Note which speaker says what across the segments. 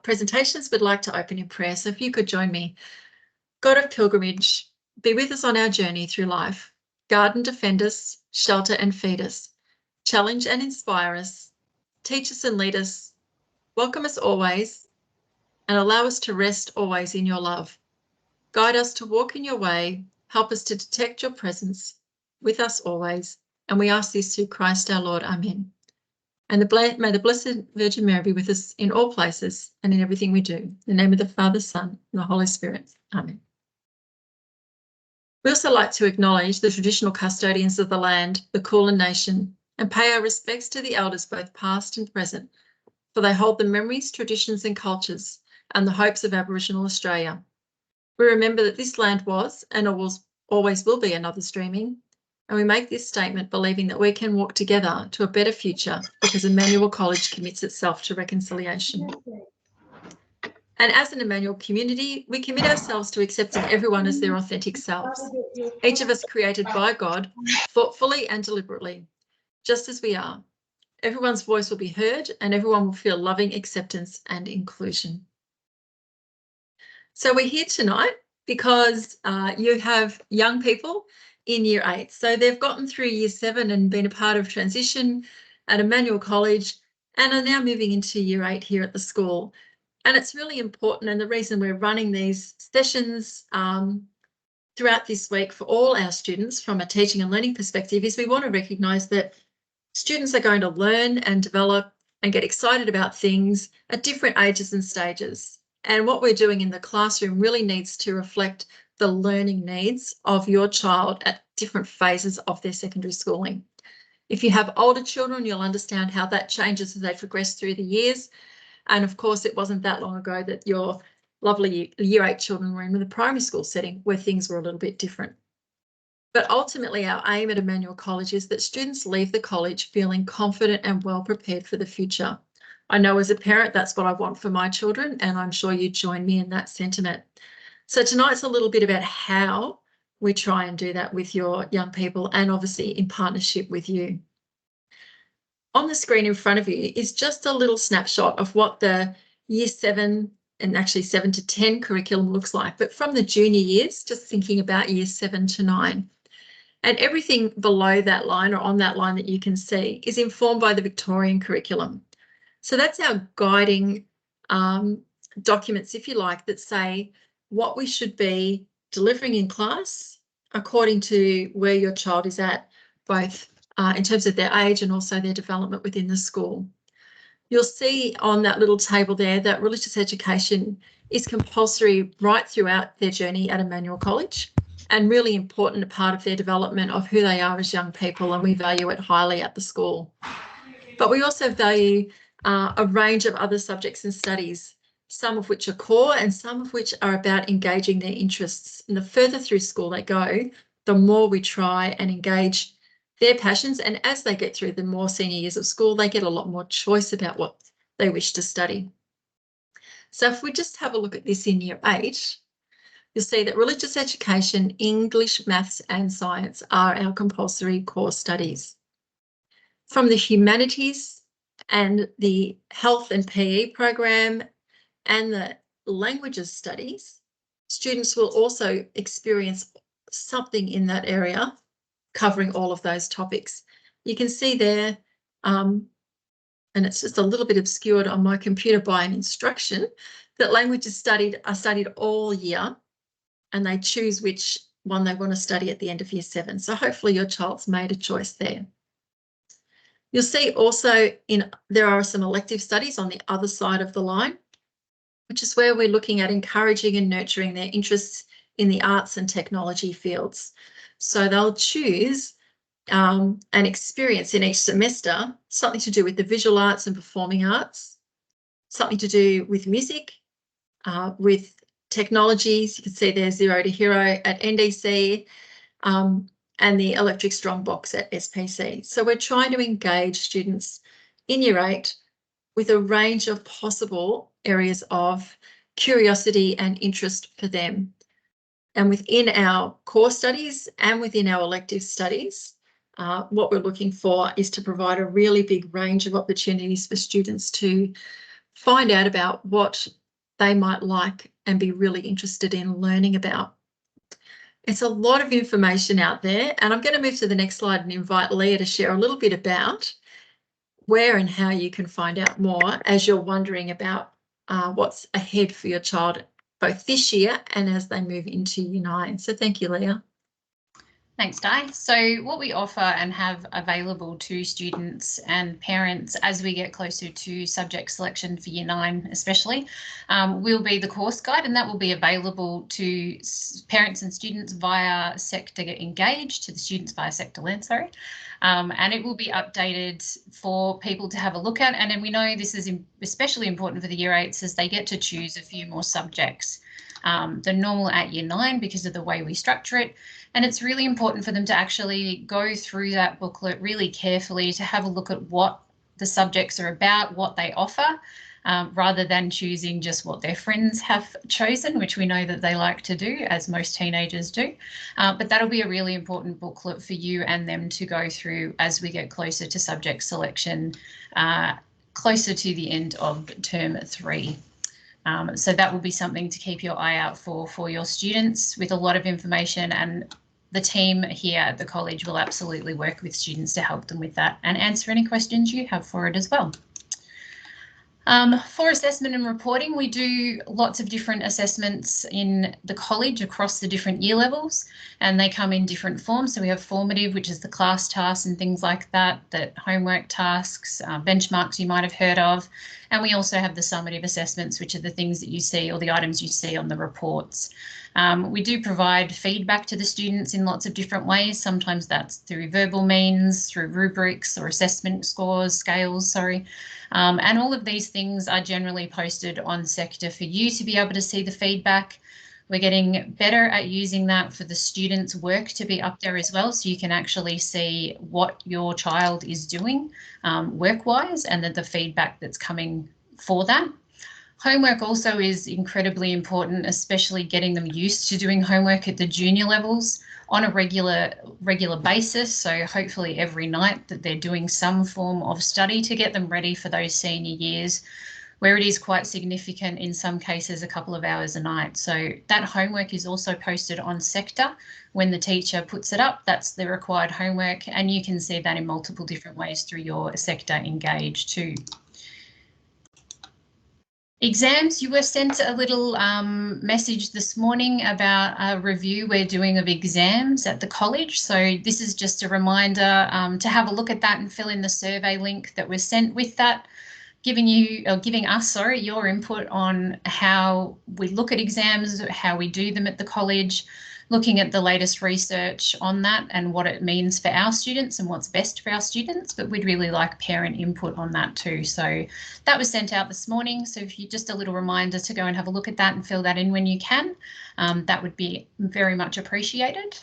Speaker 1: presentations, we'd like to open in prayer. So if you could join me. God of pilgrimage, be with us on our journey through life. Guard and defend us, shelter and feed us, challenge and inspire us, teach us and lead us, welcome us always, and allow us to rest always in your love. Guide us to walk in your way, help us to detect your presence with us always, and we ask this through Christ our Lord. Amen. And may the Blessed Virgin Mary be with us in all places and in everything we do. In the name of the Father, Son, and the Holy Spirit. Amen. We also like to acknowledge the traditional custodians of the land, the Kulin Nation, and pay our respects to the elders, both past and present, for they hold the memories, traditions, and cultures and the hopes of Aboriginal Australia. We remember that this land was and always will be another streaming, and we make this statement believing that we can walk together to a better future because Emmanuel College commits itself to reconciliation. And as an Emmanuel community, we commit ourselves to accepting everyone as their authentic selves, each of us created by God, thoughtfully and deliberately, just as we are. Everyone's voice will be heard and everyone will feel loving acceptance and inclusion. So we're here tonight because you have young people in Year 8. So they've gotten through Year 7 and been a part of transition at Emmanuel College and are now moving into Year 8 here at the school. And it's really important, and the reason we're running these sessions throughout this week for all our students from a teaching and learning perspective is we want to recognise that students are going to learn and develop and get excited about things at different ages and stages. And what we're doing in the classroom really needs to reflect the learning needs of your child at different phases of their secondary schooling. If you have older children, you'll understand how that changes as they progress through the years. And of course, it wasn't that long ago that your lovely Year 8 children were in the primary school setting where things were a little bit different. But ultimately, our aim at Emmanuel College is that students leave the college feeling confident and well prepared for the future. I know as a parent, that's what I want for my children, and I'm sure you join me in that sentiment. So tonight's a little bit about how we try and do that with your young people and obviously in partnership with you. On the screen in front of you is just a little snapshot of what the Year 7 and actually 7 to 10 curriculum looks like, but from the junior years, just thinking about Years 7 to 9. And everything below that line or on that line that you can see is informed by the Victorian curriculum. So that's our guiding documents, if you like, that say what we should be delivering in class according to where your child is at, both in terms of their age and also their development within the school. You'll see on that little table there that religious education is compulsory right throughout their journey at Emmanuel College and really important part of their development of who they are as young people, and we value it highly at the school. But we also value a range of other subjects and studies, some of which are core and some of which are about engaging their interests. And the further through school they go, the more we try and engage their passions, and as they get through the more senior years of school, they get a lot more choice about what they wish to study. So if we just have a look at this in Year 8, you'll see that religious education, English, maths and science are our compulsory core studies. From the humanities and the health and PE program and the languages studies, students will also experience something in that area covering all of those topics. You can see there, and it's just a little bit obscured on my computer by an instruction, that languages are studied all year and they choose which one they want to study at the end of Year 7. So hopefully your child's made a choice there. You'll see also there are some elective studies on the other side of the line, which is where we're looking at encouraging and nurturing their interests in the arts and technology fields. So they'll choose an experience in each semester, something to do with the visual arts and performing arts, something to do with music, with technologies. You can see there's Zero to Hero at NDC and the Electric Strongbox at SPC. So we're trying to engage students in Year 8 with a range of possible areas of curiosity and interest for them. And within our core studies and within our elective studies, what we're looking for is to provide a really big range of opportunities for students to find out about what they might like and be really interested in learning about. It's a lot of information out there, and I'm going to move to the next slide and invite Leah to share a little bit about where and how you can find out more as you're wondering about what's ahead for your child, both this year and as they move into Year 9. So thank you, Leah.
Speaker 2: Thanks, Di. So what we offer and have available to students and parents as we get closer to subject selection for Year 9 especially, will be the course guide, and that will be available to parents and students via Sector Engage, to the students via Sector Learn, sorry. And it will be updated for people to have a look at. And then we know this is especially important for the Year 8s as they get to choose a few more subjects than normal at Year 9 because of the way we structure it. And it's really important for them to actually go through that booklet really carefully to have a look at what the subjects are about, what they offer, rather than choosing just what their friends have chosen, which we know that they like to do, as most teenagers do. But that'll be a really important booklet for you and them to go through as we get closer to subject selection, closer to the end of term 3. So that will be something to keep your eye out for your students, with a lot of information, and the team here at the college will absolutely work with students to help them with that and answer any questions you have for it as well. For assessment and reporting, we do lots of different assessments in the college across the different year levels, and they come in different forms. So we have formative, which is the class tasks and things like that, homework tasks, benchmarks you might have heard of. And we also have the summative assessments, which are the things that you see, or the items you see on the reports. We do provide feedback to the students in lots of different ways. Sometimes that's through verbal means, through rubrics or assessment scales, sorry. And all of these things are generally posted on Sector for you to be able to see the feedback. We're getting better at using that for the students' work to be up there as well, so you can actually see what your child is doing work-wise and the feedback that's coming for that. Homework also is incredibly important, especially getting them used to doing homework at the junior levels on a regular basis. So hopefully every night that they're doing some form of study to get them ready for those senior years, where it is quite significant, in some cases a couple of hours a night. So that homework is also posted on Sector when the teacher puts it up. That's the required homework, and you can see that in multiple different ways through your Sector Engage too. Exams, you were sent a little message this morning about a review we're doing of exams at the college. So this is just a reminder to have a look at that and fill in the survey link that was sent with that, giving us your input on how we look at exams, how we do them at the college, looking at the latest research on that and what it means for our students and what's best for our students. But we'd really like parent input on that too. So that was sent out this morning. So if you just a little reminder to go and have a look at that and fill that in when you can, that would be very much appreciated.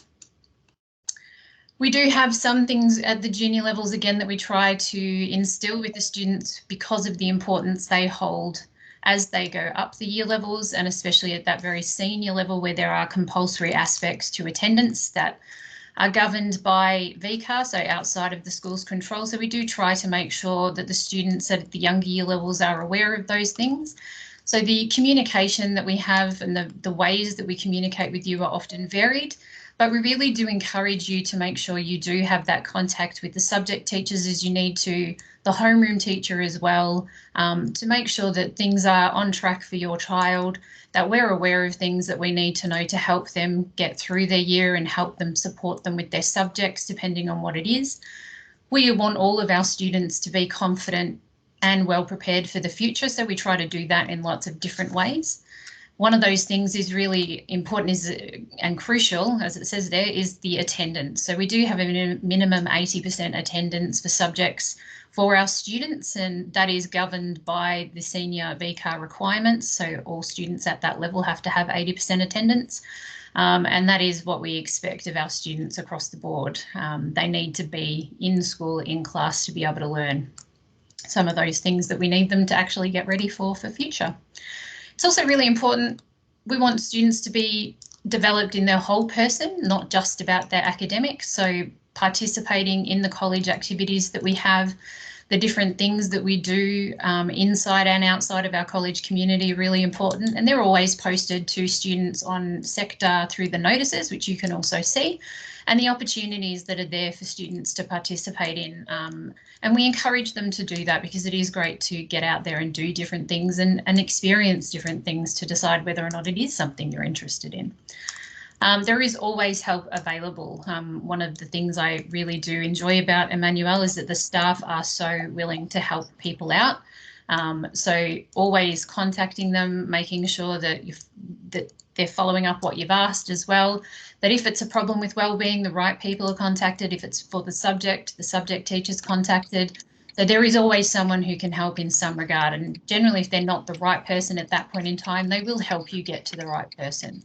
Speaker 2: We do have some things at the junior levels, again, that we try to instill with the students because of the importance they hold as they go up the year levels, and especially at that very senior level where there are compulsory aspects to attendance that are governed by VCAR, so outside of the school's control. So we do try to make sure that the students at the younger year levels are aware of those things. So the communication that we have and the ways that we communicate with you are often varied, but we really do encourage you to make sure you do have that contact with the subject teachers as you need to, the homeroom teacher as well, to make sure that things are on track for your child, that we're aware of things that we need to know to help them get through their year and help them support them with their subjects, depending on what it is. We want all of our students to be confident and well prepared for the future, so we try to do that in lots of different ways. One of those things is really important and crucial, as it says there, is the attendance. So we do have a minimum 80% attendance for subjects for our students, and that is governed by the senior VCAR requirements. So all students at that level have to have 80% attendance. And that is what we expect of our students across the board. They need to be in school, in class, to be able to learn some of those things that we need them to actually get ready for future. It's also really important, we want students to be developed in their whole person, not just about their academics. So participating in the college activities that we have, The different things that we do inside and outside of our college community are really important, and they're always posted to students on Sector through the notices, which you can also see, and the opportunities that are there for students to participate in. And we encourage them to do that because it is great to get out there and do different things and experience different things to decide whether or not it is something you're interested in. There is always help available. One of the things I really do enjoy about Emmanuel is that the staff are so willing to help people out. So always contacting them, making sure that they're following up what you've asked as well, that if it's a problem with wellbeing, the right people are contacted. If it's for the subject teacher's contacted. So there is always someone who can help in some regard, and generally if they're not the right person at that point in time, they will help you get to the right person.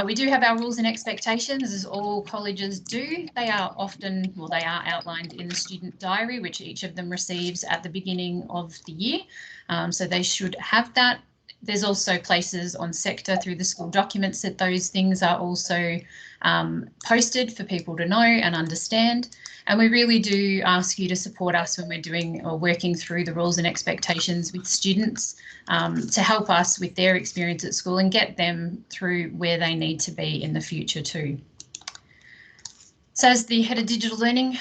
Speaker 2: We do have our rules and expectations, as all colleges do. They are often, well, they are outlined in the student diary, which each of them receives at the beginning of the year. So they should have that. There's also places on Sector through the school documents that those things are also posted for people to know and understand. And we really do ask you to support us when we're doing or working through the rules and expectations with students to help us with their experience at school and get them through where they need to be in the future too. So as the head of digital learning,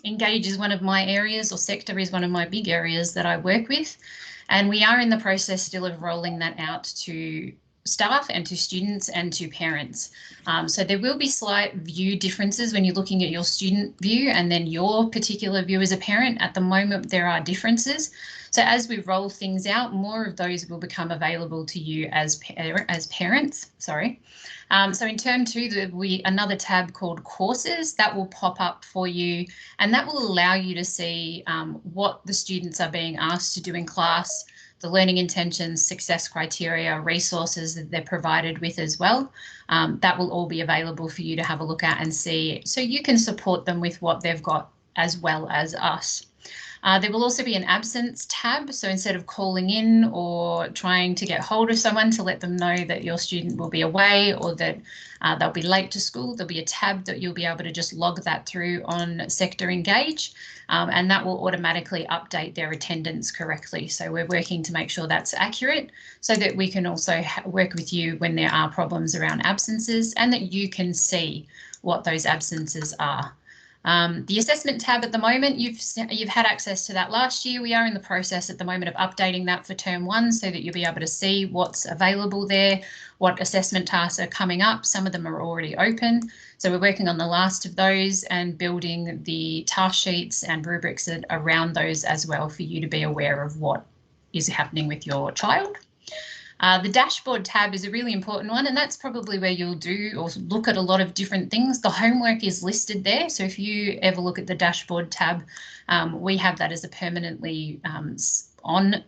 Speaker 2: Engage is one of my areas, or Sector is one of my big areas that I work with. And we are in the process still of rolling that out to staff and to students and to parents. So there will be slight view differences when you're looking at your student view and then your particular view as a parent. At the moment, there are differences. So as we roll things out, more of those will become available to you as parents. Sorry. So in term 2, there will be another tab called courses that will pop up for you, and that will allow you to see what the students are being asked to do in class, the learning intentions, success criteria, resources that they're provided with as well. That will all be available for you to have a look at and see, so you can support them with what they've got as well as us. There will also be an absence tab. So instead of calling in or trying to get hold of someone to let them know that your student will be away or that they'll be late to school, there'll be a tab that you'll be able to just log that through on Sector Engage, and that will automatically update their attendance correctly. So we're working to make sure that's accurate so that we can also work with you when there are problems around absences and that you can see what those absences are. The assessment tab at the moment, you've had access to that last year. We are in the process at the moment of updating that for term 1 so that you'll be able to see what's available there, what assessment tasks are coming up. Some of them are already open. So we're working on the last of those and building the task sheets and rubrics around those as well for you to be aware of what is happening with your child. The dashboard tab is a really important one, and that's probably where you'll do or look at a lot of different things. The homework is listed there, so if you ever look at the dashboard tab, we have that as a permanently on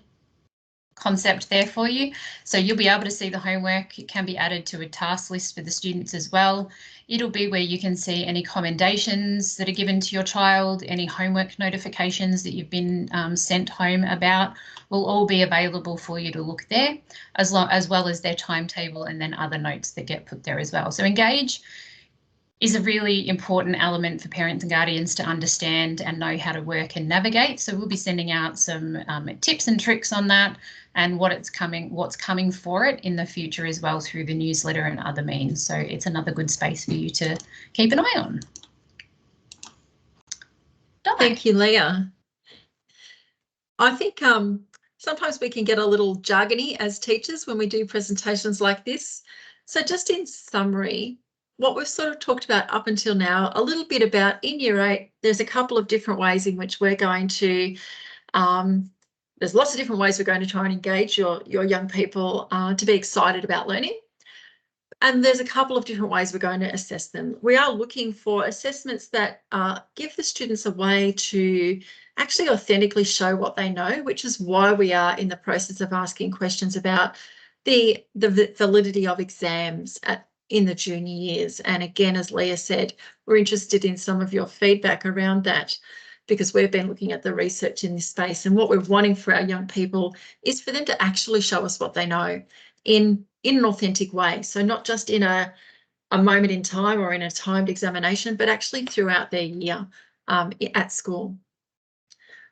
Speaker 2: concept there for you. So you'll be able to see the homework. It can be added to a task list for the students as well. It'll be where you can see any commendations that are given to your child, any homework notifications that you've been sent home about will all be available for you to look there, as well as their timetable and then other notes that get put there as well. So Engage is a really important element for parents and guardians to understand and know how to work and navigate. So we'll be sending out some tips and tricks on that and what's coming for it in the future as well through the newsletter and other means. So it's another good space for you to keep an eye on.
Speaker 1: Thank you, Leah. I think sometimes we can get a little jargony as teachers when we do presentations like this. So just in summary, what we've sort of talked about up until now, a little bit about in Year 8, there's a couple of different ways in which we're going to, there's lots of different ways we're going to try and engage your young people to be excited about learning. And there's a couple of different ways we're going to assess them. We are looking for assessments that give the students a way to actually authentically show what they know, which is why we are in the process of asking questions about the validity of exams in the junior years. And again, as Leah said, we're interested in some of your feedback around that because we've been looking at the research in this space, and what we're wanting for our young people is for them to actually show us what they know in an authentic way. So not just in a moment in time or in a timed examination, but actually throughout their year at school.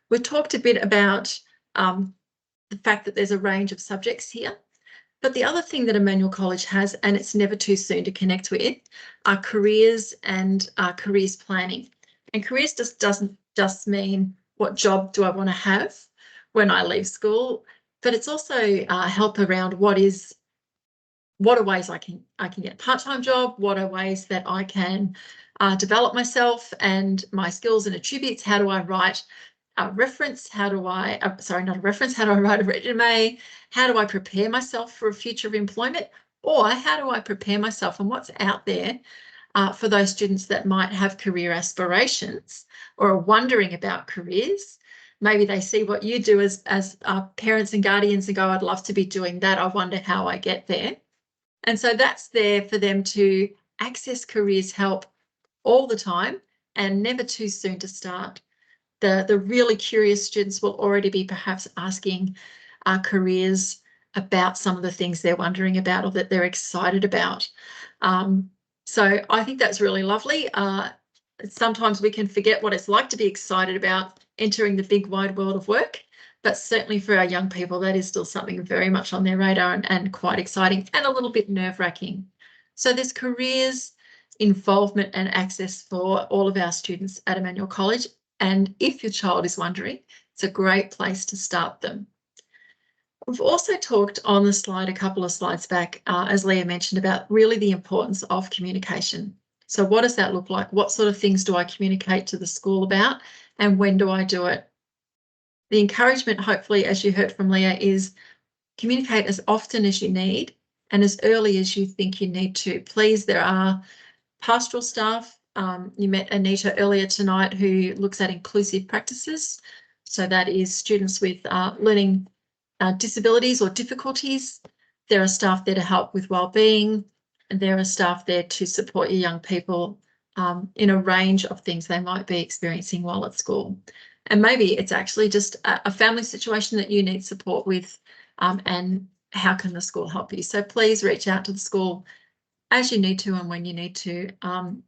Speaker 1: We've talked a bit about the fact that there's a range of subjects here. But the other thing that Emmanuel College has, and it's never too soon to connect with, are careers and careers planning. And careers just doesn't just mean what job do I want to have when I leave school, but it's also help around what are ways I can get a part-time job, what are ways that I can develop myself and my skills and attributes. How do I write a reference? How do I, sorry, not a reference, how do I write a resume? How do I prepare myself for a future of employment? Or how do I prepare myself and what's out there for those students that might have career aspirations or are wondering about careers? Maybe they see what you do as parents and guardians and go, I'd love to be doing that. I wonder how I get there. And so that's there for them to access careers help all the time and never too soon to start. The really curious students will already be perhaps asking careers about some of the things they're wondering about or that they're excited about. So I think that's really lovely. Sometimes we can forget what it's like to be excited about entering the big wide world of work, but certainly for our young people, that is still something very much on their radar and quite exciting and a little bit nerve-wracking. So there's careers, involvement and access for all of our students at Emmanuel College. And if your child is wondering, it's a great place to start them. We've also talked on the slide, a couple of slides back, as Leah mentioned, about really the importance of communication. So what does that look like? What sort of things do I communicate to the school about and when do I do it? The encouragement, hopefully, as you heard from Leah, is communicate as often as you need and as early as you think you need to. Please, there are pastoral staff. You met Anita earlier tonight who looks at inclusive practices. So that is students with learning disabilities or difficulties. There are staff there to help with wellbeing, and there are staff there to support your young people in a range of things they might be experiencing while at school. And maybe it's actually just a family situation that you need support with, and how can the school help you? So please reach out to the school as you need to and when you need to.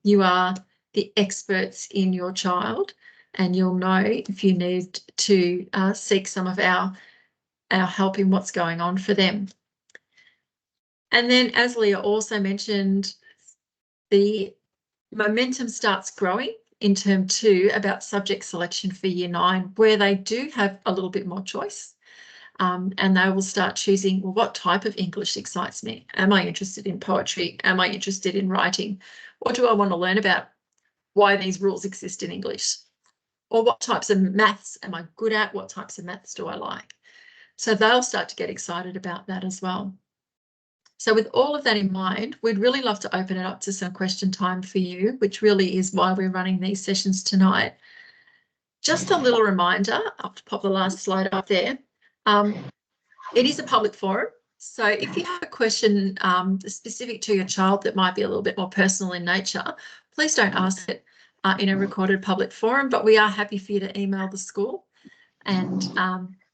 Speaker 1: You are the experts in your child and you'll know if you need to seek some of our help in what's going on for them. And then, as Leah also mentioned, the momentum starts growing in term 2 about subject selection for year 9, where they do have a little bit more choice. And they will start choosing, well, what type of English excites me? Am I interested in poetry? Am I interested in writing? What do I want to learn about why these rules exist in English? Or what types of maths am I good at? What types of maths do I like? So they'll start to get excited about that as well. So with all of that in mind, we'd really love to open it up to some question time for you, which really is why we're running these sessions tonight. Just a little reminder, I'll pop the last slide up there. It is a public forum. So if you have a question specific to your child that might be a little bit more personal in nature, please don't ask it in a recorded public forum, but we are happy for you to email the school and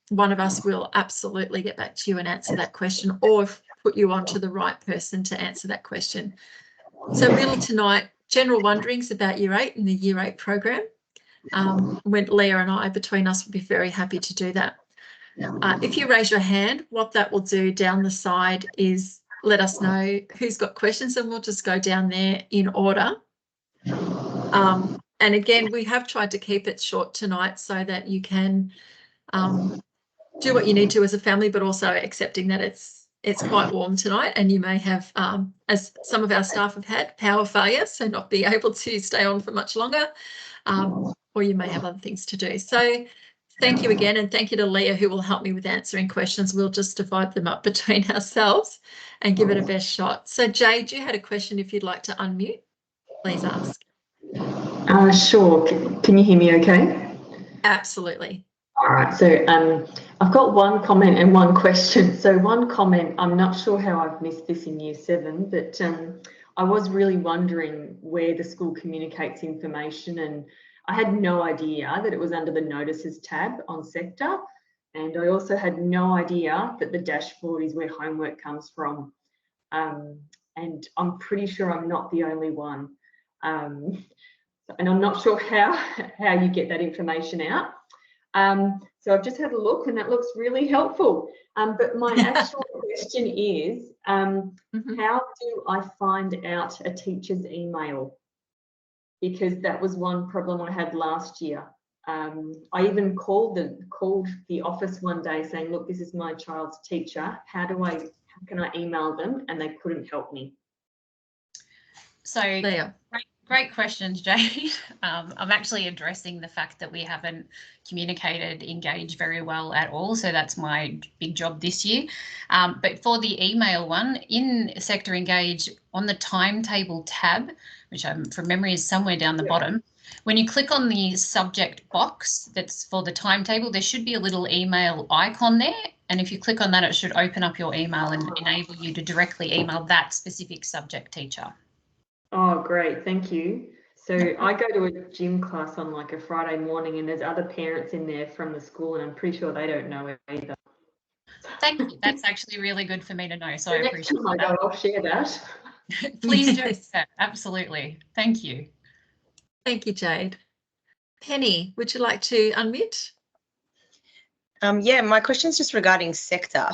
Speaker 1: one of us will absolutely get back to you and answer that question or put you on to the right person to answer that question. So really tonight, general wonderings about Year 8 and the Year 8 program. When Leah and I, between us, would be very happy to do that. If you raise your hand, what that will do down the side is let us know who's got questions and we'll just go down there in order. And again, we have tried to keep it short tonight so that you can do what you need to as a family, but also accepting that it's quite warm tonight and you may have, as some of our staff have had, power failure, so not be able to stay on for much longer, or you may have other things to do. So thank you again, and thank you to Leah who will help me with answering questions. We'll just divide them up between ourselves and give it a best shot. So Jade, you had a question. If you'd like to unmute, please ask.
Speaker 3: Sure. Can you hear me okay?
Speaker 1: Absolutely.
Speaker 3: All right, so I've got one comment and one question. So one comment, I'm not sure how I've missed this in Year 7, but I was really wondering where the school communicates information, and I had no idea that it was under the notices tab on sector, and I also had no idea that the dashboard is where homework comes from, and I'm pretty sure I'm not the only one, and I'm not sure how you get that information out. So I've just had a look and that looks really helpful. But my actual question is,
Speaker 1: Mhm.
Speaker 3: how do I find out a teacher's email? Because that was one problem I had last year. I even called the office one day saying, look, this is my child's teacher. How can I email them? And they couldn't help me.
Speaker 2: So
Speaker 1: Leah.
Speaker 2: great questions, Jade. I'm actually addressing the fact that we haven't communicated Engage very well at all. So that's my big job this year. But for the email one, in Sector Engage, on the timetable tab, which from memory is somewhere down the bottom, when you click on the subject box that's for the timetable, there should be a little email icon there. And if you click on that, it should open up your email and enable you to directly email that specific subject teacher.
Speaker 3: Oh, great. Thank you. So I go to a gym class on like a Friday morning and there's other parents in there from the school and I'm pretty sure they don't know it either.
Speaker 2: Thank you. That's actually really good for me to know. So I
Speaker 3: Next
Speaker 2: appreciate
Speaker 3: time I
Speaker 2: that.
Speaker 3: go, I'll share that.
Speaker 2: Please do
Speaker 1: Yes.
Speaker 2: that. Absolutely. Thank you.
Speaker 1: Thank you, Jade. Penny, would you like to unmute?
Speaker 4: Yeah, my question is just regarding sector.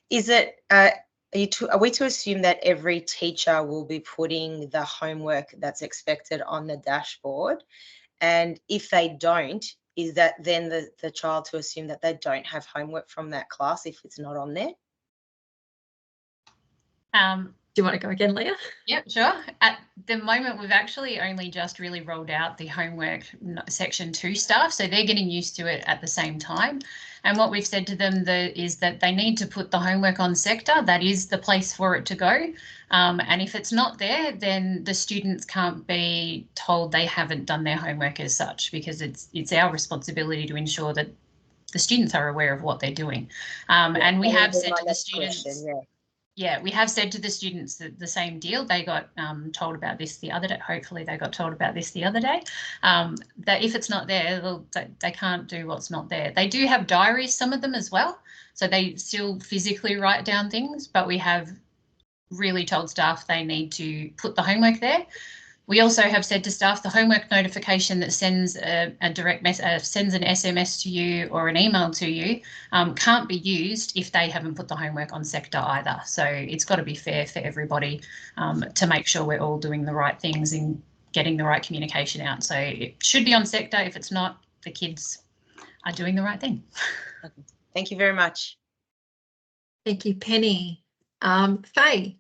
Speaker 4: Is it are we to assume that every teacher will be putting the homework that's expected on the dashboard? And if they don't, is that then the child to assume that they don't have homework from that class if it's not on there?
Speaker 1: Do you want to go again, Leah?
Speaker 2: Yep, sure. At the moment, we've actually only just really rolled out the homework section 2 stuff, so they're getting used to it at the same time. And what we've said to them is that they need to put the homework on sector. That is the place for it to go. And if it's not there, then the students can't be told they haven't done their homework as such, because it's our responsibility to ensure that the students are aware of what they're doing. And we have said to the students, we have said to the students that the same deal. They got told about this the other day. Hopefully they got told about this the other day, that if it's not there, they can't do what's not there. They do have diaries, some of them as well. So they still physically write down things, but we have really told staff they need to put the homework there. We also have said to staff the homework notification that sends a direct message, sends an SMS to you or an email to you, can't be used if they haven't put the homework on sector either. So it's got to be fair for everybody to make sure we're all doing the right things and getting the right communication out. So it should be on sector. If it's not, the kids are doing the right thing.
Speaker 4: Okay. Thank you very much.
Speaker 1: Thank you, Penny. Faye.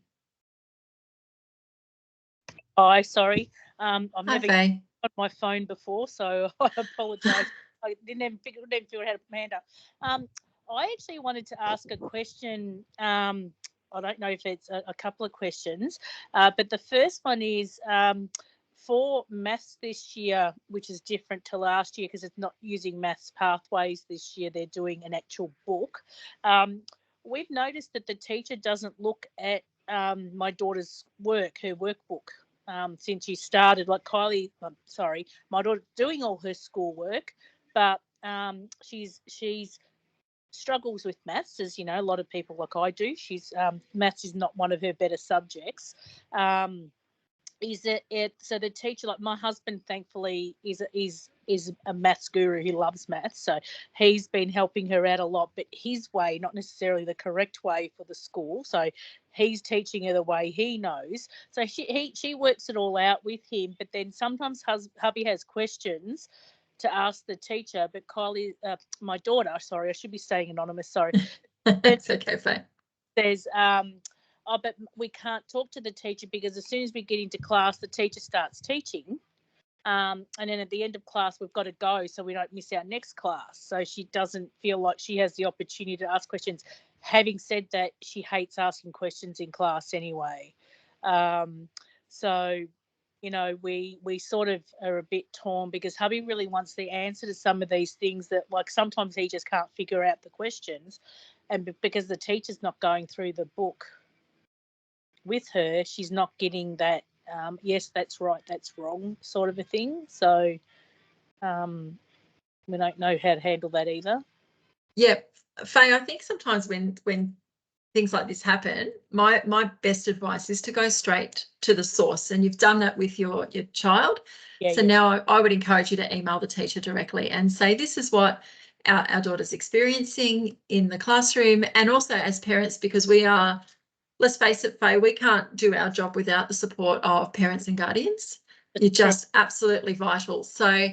Speaker 5: Hi, sorry. I've
Speaker 1: Hi,
Speaker 5: never
Speaker 1: Faye.
Speaker 5: got my phone before, so I apologise. I didn't figure out how to hand up. I actually wanted to ask a question. I don't know if it's a couple of questions, but the first one is for maths this year, which is different to last year because it's not using maths pathways this year. They're doing an actual book. We've noticed that the teacher doesn't look at my daughter's work, her workbook. Since she started, like my daughter's doing all her schoolwork, but she's struggles with maths, as you know, a lot of people like I do. She's maths is not one of her better subjects. So the teacher, like my husband, thankfully is a maths guru. He loves maths, so he's been helping her out a lot, but his way, not necessarily the correct way for the school. So he's teaching her the way he knows. So she works it all out with him, but then sometimes hubby has questions to ask the teacher, but Kylie, my daughter, sorry, I should be saying anonymous, sorry.
Speaker 1: It's okay, Faye.
Speaker 5: There's but we can't talk to the teacher because as soon as we get into class, the teacher starts teaching. And then at the end of class, we've got to go so we don't miss our next class. So she doesn't feel like she has the opportunity to ask questions. Having said that, she hates asking questions in class anyway. So, you know, we sort of are a bit torn because hubby really wants the answer to some of these things that, like, sometimes he just can't figure out the questions. And because the teacher's not going through the book with her, she's not getting that yes, that's right, that's wrong sort of a thing. So we don't know how to handle that either.
Speaker 1: Yeah, Faye, I think sometimes when things like this happen, my best advice is to go straight to the source, and you've done that with your child.
Speaker 5: Yeah,
Speaker 1: so now I would encourage you to email the teacher directly and say, this is what our daughter's experiencing in the classroom, and also as parents, because we are, let's face it, Faye, we can't do our job without the support of parents and guardians. You're just absolutely vital. So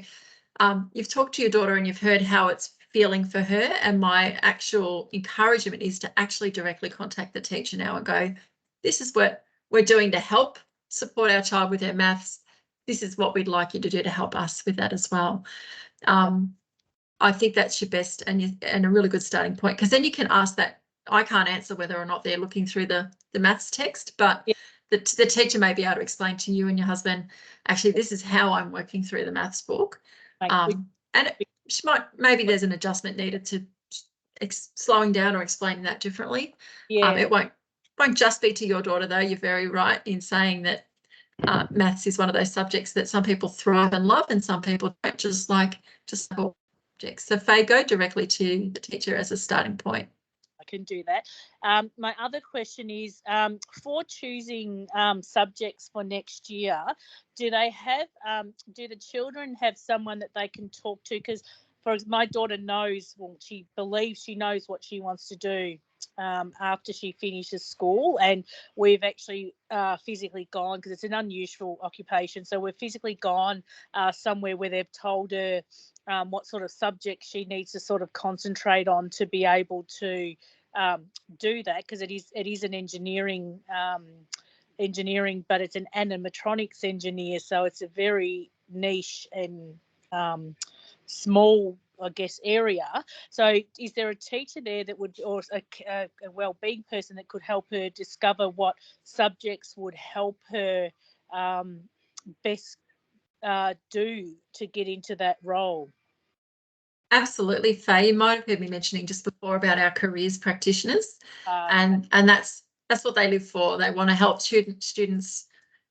Speaker 1: you've talked to your daughter and you've heard how it's feeling for her, and my actual encouragement is to actually directly contact the teacher now and go, this is what we're doing to help support our child with their maths. This is what we'd like you to do to help us with that as well. I think that's your best and a really good starting point, because then you can ask that. I can't answer whether or not they're looking through the maths text, but the teacher may be able to explain to you and your husband, actually, this is how I'm working through the maths book. And she might, maybe there's an adjustment needed to slowing down or explaining that differently. It won't just be to your daughter, though. You're very right in saying that maths is one of those subjects that some people thrive and love, and some people don't, just like all subjects. So Faye, go directly to the teacher as a starting point.
Speaker 5: I can do that. My other question is, for choosing subjects for next year, do they have, do the children have someone that they can talk to? Because my daughter knows, well, she believes she knows what she wants to do after she finishes school, and we've actually physically gone, because it's an unusual occupation, so we've physically gone somewhere where they've told her what sort of subject she needs to sort of concentrate on to be able to do that, because it is an engineering, but it's an animatronics engineer, so it's a very niche and small, I guess, area. So is there a teacher there that would, or a wellbeing person that could help her discover what subjects would help her best do to get into that role?
Speaker 1: Absolutely, Faye. You might have heard me mentioning just before about our careers practitioners, and that's what they live for. They want to help students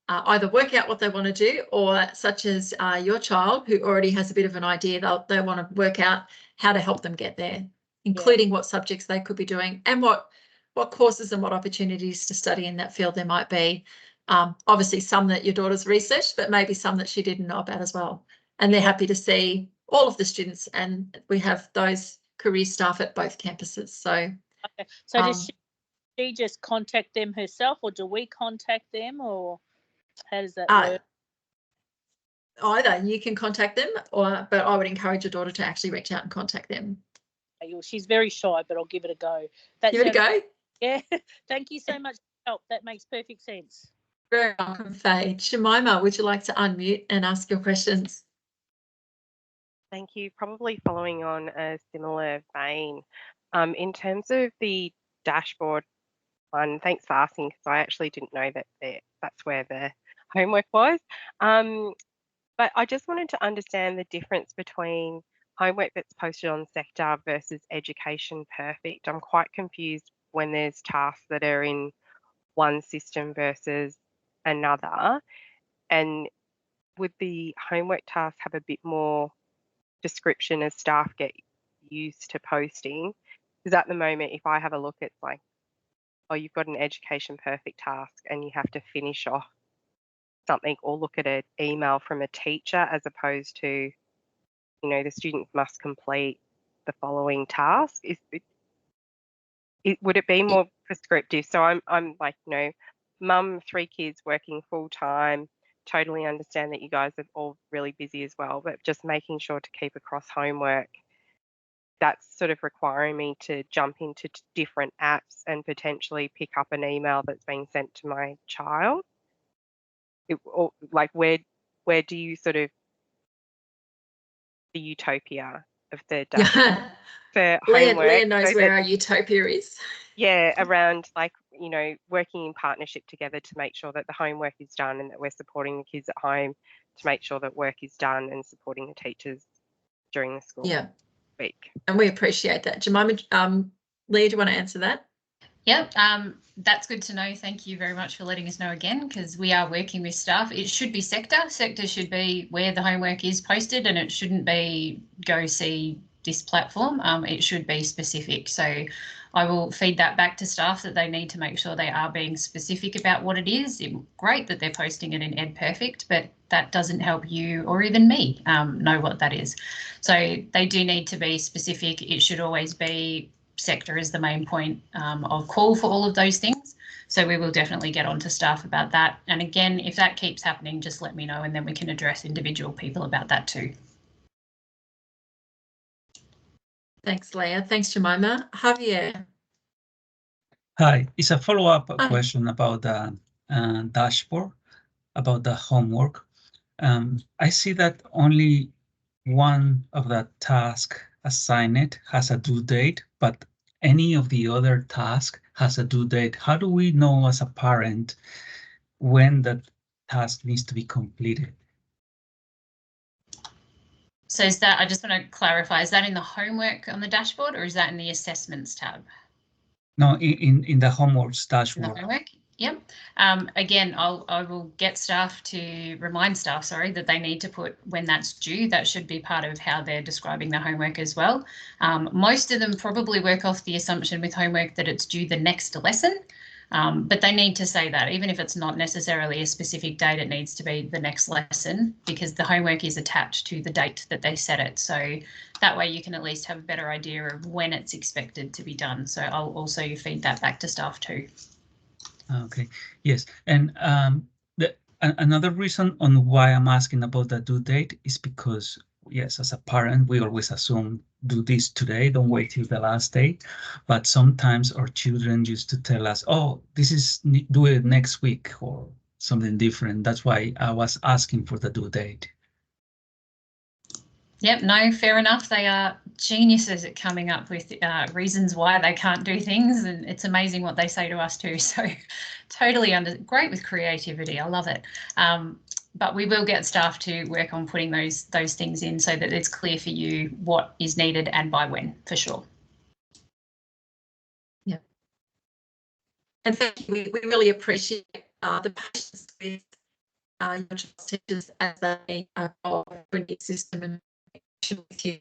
Speaker 1: either work out what they want to do, or such as your child who already has a bit of an idea, they want to work out how to help them get there, including what subjects they could be doing and what courses and what opportunities to study in that field there might be. Obviously some that your daughter's researched, but maybe some that she didn't know about as well. And they're happy to see all of the students, and we have those career staff at both campuses. So,
Speaker 5: so does she just contact them herself, or do we contact them, or how does that work?
Speaker 1: Either you can contact them, but I would encourage your daughter to actually reach out and contact them.
Speaker 5: She's very shy, but I'll give it a go.
Speaker 1: Give it a go?
Speaker 5: Yeah. Thank you so much for your help. That makes perfect sense.
Speaker 1: Very welcome, Faye. Jemima, would you like to unmute and ask your questions?
Speaker 6: Thank you. Probably following on a similar vein. In terms of the dashboard one, thanks for asking, because I actually didn't know that that's where the homework was. But I just wanted to understand the difference between homework that's posted on Sector versus Education Perfect. I'm quite confused when there's tasks that are in one system versus another. And would the homework tasks have a bit more description as staff get used to posting? Because at the moment, if I have a look, it's like, oh, you've got an Education Perfect task and you have to finish off something or look at an email from a teacher, as opposed to, you know, the students must complete the following task. Would it be more prescriptive? So I'm like, you know, mum, 3 kids, working full time, totally understand that you guys are all really busy as well, but just making sure to keep across homework, that's sort of requiring me to jump into different apps and potentially pick up an email that's being sent to my child. Like where do you sort of the utopia of the dashboard for homework?
Speaker 1: Leah knows where our utopia is.
Speaker 6: Yeah, around like, you know, working in partnership together to make sure that the homework is done and that we're supporting the kids at home to make sure that work is done, and supporting the teachers during the school week. And
Speaker 1: we appreciate that. Jemima, Leah, do you want to answer that?
Speaker 2: Yep, that's good to know. Thank you very much for letting us know again, because we are working with staff. It should be Sector. Sector should be where the homework is posted, and it shouldn't be go see this platform. It should be specific. So I will feed that back to staff that they need to make sure they are being specific about what it is. It's great that they're posting it in EdPerfect, but that doesn't help you or even me know what that is. So they do need to be specific. It should always be sector is the main point of call for all of those things. So we will definitely get on to staff about that. And again, if that keeps happening, just let me know and then we can address individual people about that too.
Speaker 1: Thanks, Leah. Thanks, Jemima. Javier.
Speaker 7: Hi, it's a follow-up
Speaker 1: Hi.
Speaker 7: question about the dashboard, about the homework. I see that only one of the tasks assigned has a due date, but any of the other tasks has a due date. How do we know as a parent when that task needs to be completed?
Speaker 2: So is that, I just want to clarify, is that in the homework on the dashboard or is that in the assessments tab?
Speaker 7: No, in the homework
Speaker 2: In
Speaker 7: dashboard.
Speaker 2: the homework? Yep. Again, I will get staff to remind staff, sorry, that they need to put when that's due. That should be part of how they're describing the homework as well. Most of them probably work off the assumption with homework that it's due the next lesson, but they need to say that even if it's not necessarily a specific date, it needs to be the next lesson because the homework is attached to the date that they set it. So that way you can at least have a better idea of when it's expected to be done. So I'll also feed that back to staff too.
Speaker 7: Okay, yes, and another reason on why I'm asking about the due date is because, yes, as a parent, we always assume do this today, don't wait till the last day. But sometimes our children used to tell us, oh, this is do it next week or something different. That's why I was asking for the due date.
Speaker 2: Yep, no, fair enough. They are geniuses at coming up with reasons why they can't do things, and it's amazing what they say to us too. So totally great with creativity. I love it. But we will get staff to work on putting those things in so that it's clear for you what is needed and by when, for sure.
Speaker 1: Yeah. And thank you. We really appreciate the patience with your teachers as they follow the new system and with you.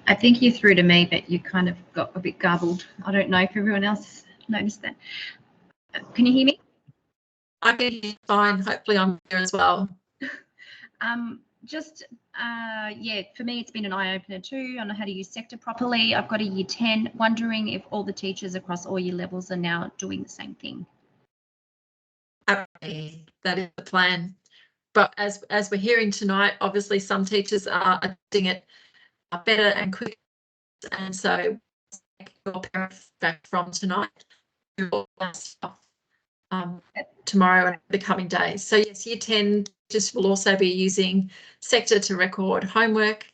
Speaker 8: I think you threw to me, but you kind of got a bit garbled. I don't know if everyone else noticed that. Can you hear me?
Speaker 1: I can hear you fine. Hopefully I'm here as well.
Speaker 8: Yeah, for me, it's been an eye-opener too on how to use sector properly. I've got a year 10, wondering if all the teachers across all year levels are now doing the same thing.
Speaker 1: Absolutely. That is the plan. But as we're hearing tonight, obviously some teachers are doing it better and quicker. And so your parents back from tonight, tomorrow and the coming days. So yes, year 10 just will also be using sector to record homework.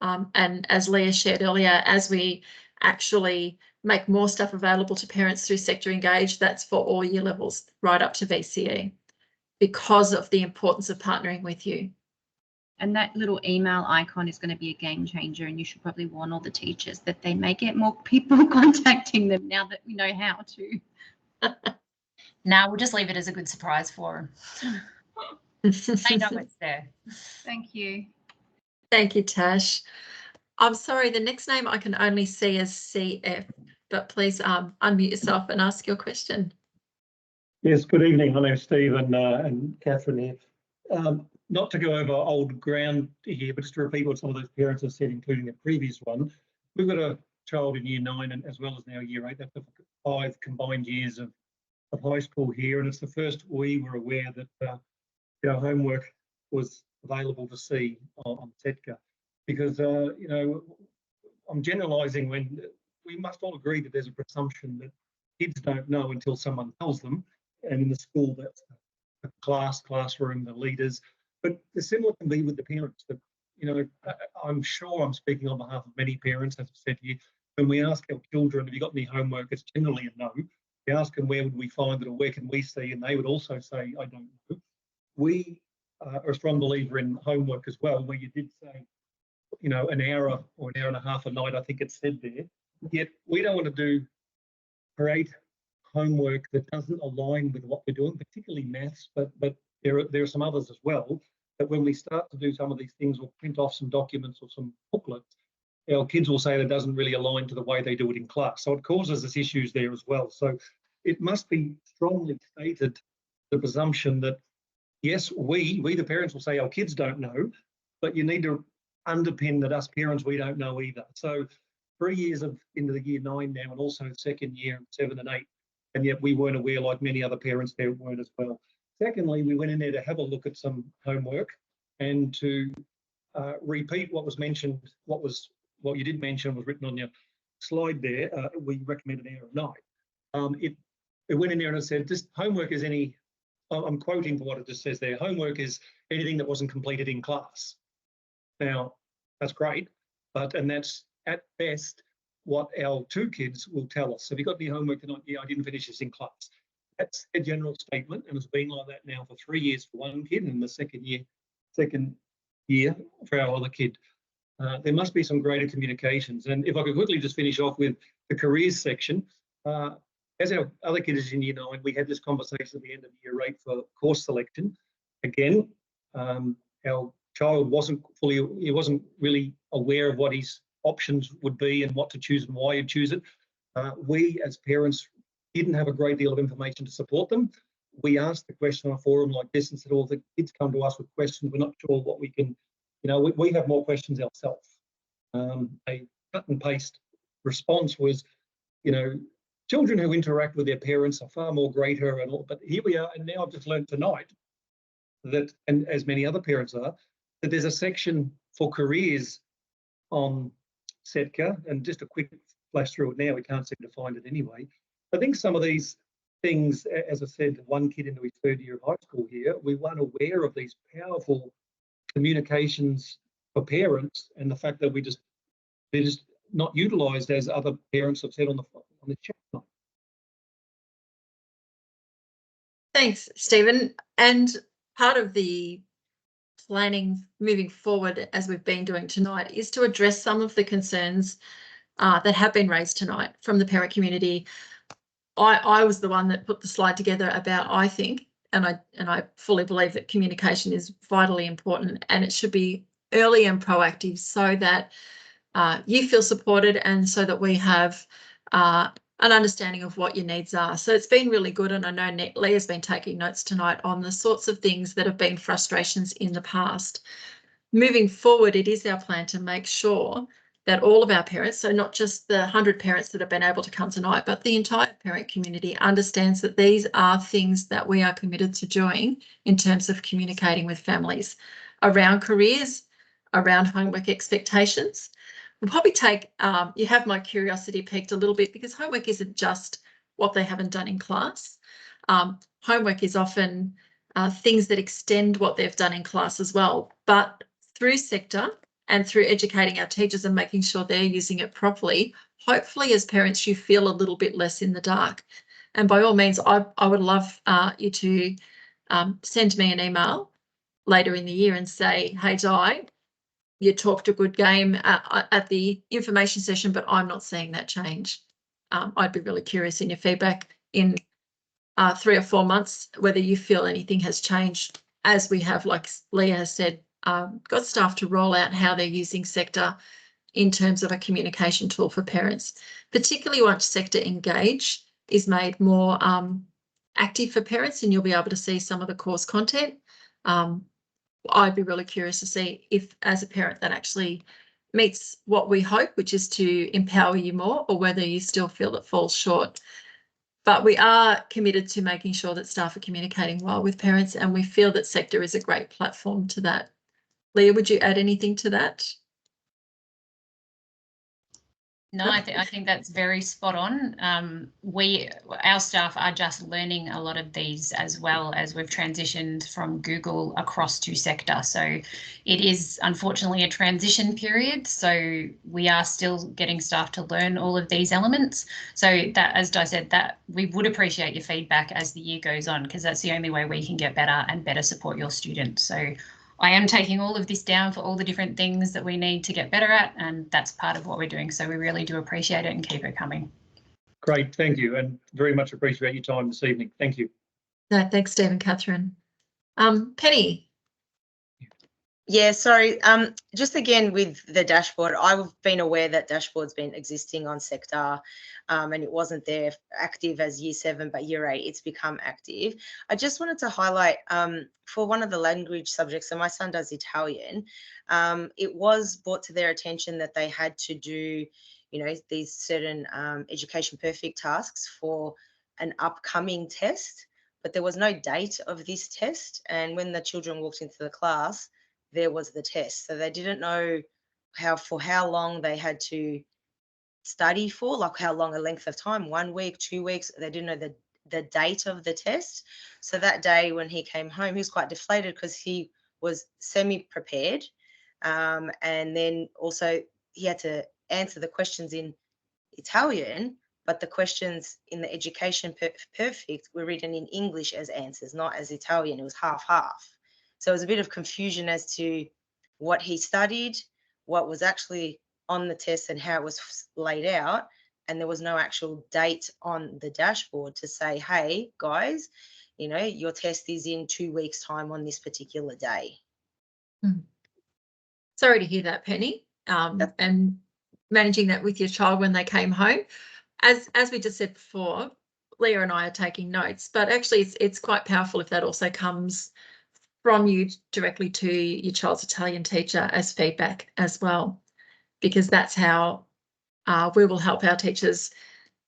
Speaker 1: And as Leah shared earlier, as we actually make more stuff available to parents through Sector Engage, that's for all year levels right up to VCE because of the importance of partnering with you.
Speaker 8: And that little email icon is going to be a game changer, and you should probably warn all the teachers that they may get more people contacting them now that we know how to.
Speaker 2: Now we'll just leave it as a good surprise for them. They know it's there.
Speaker 8: Thank you.
Speaker 1: Thank you, Tash. I'm sorry, the next name I can only see as CF, but please unmute yourself and ask your question.
Speaker 9: Yes, good evening. My name's Steve and Catherine here. Not to go over old ground here, but just to repeat what some of those parents have said, including a previous one. We've got a child in year 9 and as well as now year 8. That's 5 combined years of high school here, and it's the first we were aware that homework was available to see on Setka, because I'm generalising when we must all agree that there's a presumption that kids don't know until someone tells them, and in the school that's the classroom, the leaders. But the similar can be with the parents. That I'm sure I'm speaking on behalf of many parents, as I've said here. When we ask our children, have you got any homework? It's generally a no. We ask them where would we find it or where can we see, and they would also say, I don't know. We are a strong believer in homework as well, where you did say, an hour or an hour and a half a night, I think it said there. Yet we don't want to create homework that doesn't align with what we're doing, particularly maths, but there are some others as well, that when we start to do some of these things or print off some documents or some booklets, our kids will say that doesn't really align to the way they do it in class. So it causes us issues there as well. So it must be strongly stated, the presumption that, yes, we the parents will say our kids don't know, but you need to underpin that us parents, we don't know either. So 3 years into the year 9 now, and also second year 7 and 8, and yet we weren't aware, like many other parents there weren't as well. Secondly, we went in there to have a look at some homework and to repeat what was mentioned, what you did mention was written on your slide there. We recommend an hour a night. It went in there and it said, this homework is any, I'm quoting for what it just says there, homework is anything that wasn't completed in class. Now, that's great, and that's at best what our 2 kids will tell us. Have you got any homework tonight? Yeah, I didn't finish this in class. That's a general statement, and it's been like that now for 3 years for one kid, and the second year for our other kid. There must be some greater communications. And if I could quickly just finish off with the careers section, as our other kid is in year 9, we had this conversation at the end of year 8 for course selection. Again, our child wasn't really aware of what his options would be and what to choose and why you'd choose it. We as parents didn't have a great deal of information to support them. We asked the question on a forum like this and said, "Oh, the kids come to us with questions. We're not sure what we can, we have more questions ourselves." A cut and paste response was, children who interact with their parents are far more greater and all, but here we are, and now I've just learned tonight that, and as many other parents are, that there's a section for careers on Setka, and just a quick flash through it now, we can't seem to find it anyway. I think some of these things, as I said, one kid into his 3rd year of high school here, we weren't aware of these powerful communications for parents, and the fact that they're just not utilised, as other parents have said on the chat.
Speaker 1: Thanks, Stephen. And part of the planning moving forward, as we've been doing tonight, is to address some of the concerns that have been raised tonight from the parent community. I was the one that put the slide together about, I think, and I fully believe that communication is vitally important, and it should be early and proactive so that you feel supported and so that we have an understanding of what your needs are. So it's been really good, and I know Leah's been taking notes tonight on the sorts of things that have been frustrations in the past. Moving forward, it is our plan to make sure that all of our parents, so not just the 100 parents that have been able to come tonight, but the entire parent community understands that these are things that we are committed to doing in terms of communicating with families around careers, around homework expectations. We'll probably take, you have my curiosity piqued a little bit, because homework isn't just what they haven't done in class. Homework is often things that extend what they've done in class as well, but through sector and through educating our teachers and making sure they're using it properly, hopefully as parents you feel a little bit less in the dark. And by all means, I would love you to send me an email later in the year and say, hey, Di, you talked a good game at the information session, but I'm not seeing that change. I'd be really curious in your feedback in 3 or 4 months, whether you feel anything has changed, as we have, like Leah has said, got staff to roll out how they're using Sector in terms of a communication tool for parents, particularly once Sector Engage is made more active for parents, and you'll be able to see some of the course content. I'd be really curious to see if, as a parent, that actually meets what we hope, which is to empower you more, or whether you still feel it falls short. But we are committed to making sure that staff are communicating well with parents, and we feel that Sector is a great platform to that. Leah, would you add anything to that?
Speaker 2: No, I think that's very spot on. Our staff are just learning a lot of these, as well as we've transitioned from Google across to Sector. So it is unfortunately a transition period. So we are still getting staff to learn all of these elements. So that, as Di said, that we would appreciate your feedback as the year goes on, because that's the only way we can get better and better support your students. So I am taking all of this down for all the different things that we need to get better at, and that's part of what we're doing. So we really do appreciate it and keep it coming.
Speaker 9: Great, thank you, and very much appreciate your time this evening. Thank you.
Speaker 1: No, thanks, Steve and Catherine. Penny,
Speaker 4: Yeah, sorry. Just again with the dashboard, I've been aware that dashboard's been existing on Sector, and it wasn't there active as Year 7, but Year 8 it's become active. I just wanted to highlight for one of the language subjects, so my son does Italian, it was brought to their attention that they had to do, you know, these certain Education Perfect tasks for an upcoming test, but there was no date of this test. And when the children walked into the class, there was the test. So they didn't know for how long they had to study for, like how long a length of time, 1 week, 2 weeks. They didn't know the date of the test. So that day when he came home, he was quite deflated because he was semi-prepared. And then also he had to answer the questions in Italian, but the questions in the Education Perfect were written in English as answers, not as Italian. It was half-half. So it was a bit of confusion as to what he studied, what was actually on the test and how it was laid out. And there was no actual date on the dashboard to say, hey, guys, you know, your test is in 2 weeks' time on this particular day.
Speaker 1: Sorry to hear that, Penny, and managing that with your child when they came home. As we just said before, Leah and I are taking notes, but actually it's quite powerful if that also comes from you directly to your child's Italian teacher as feedback as well, because that's how we will help our teachers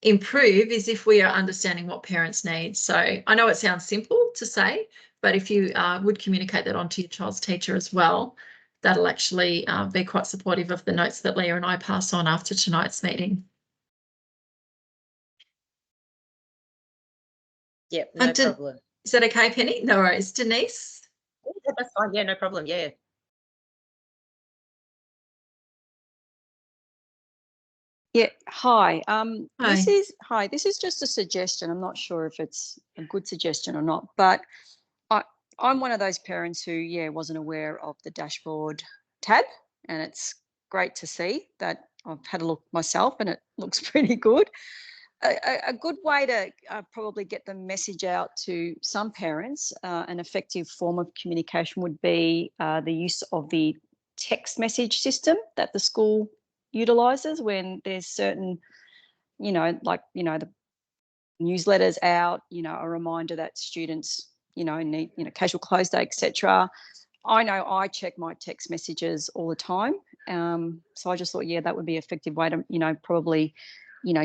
Speaker 1: improve, is if we are understanding what parents need. So I know it sounds simple to say, but if you would communicate that onto your child's teacher as well, that'll actually be quite supportive of the notes that Leah and I pass on after tonight's meeting.
Speaker 4: Yep, no problem.
Speaker 1: Is that okay, Penny? No worries. Denise?
Speaker 4: Yeah, that's fine. Yeah, no problem. Yeah.
Speaker 10: Yeah, hi. This
Speaker 1: Hi.
Speaker 10: is just a suggestion. I'm not sure if it's a good suggestion or not, but I'm one of those parents who, wasn't aware of the dashboard tab, and it's great to see that. I've had a look myself and it looks pretty good. A good way to probably get the message out to some parents, an effective form of communication would be the use of the text message system that the school utilises when there's certain, the newsletters out, a reminder that students, need, casual close day, etc. I know I check my text messages all the time. So I just thought, that would be an effective way to, probably,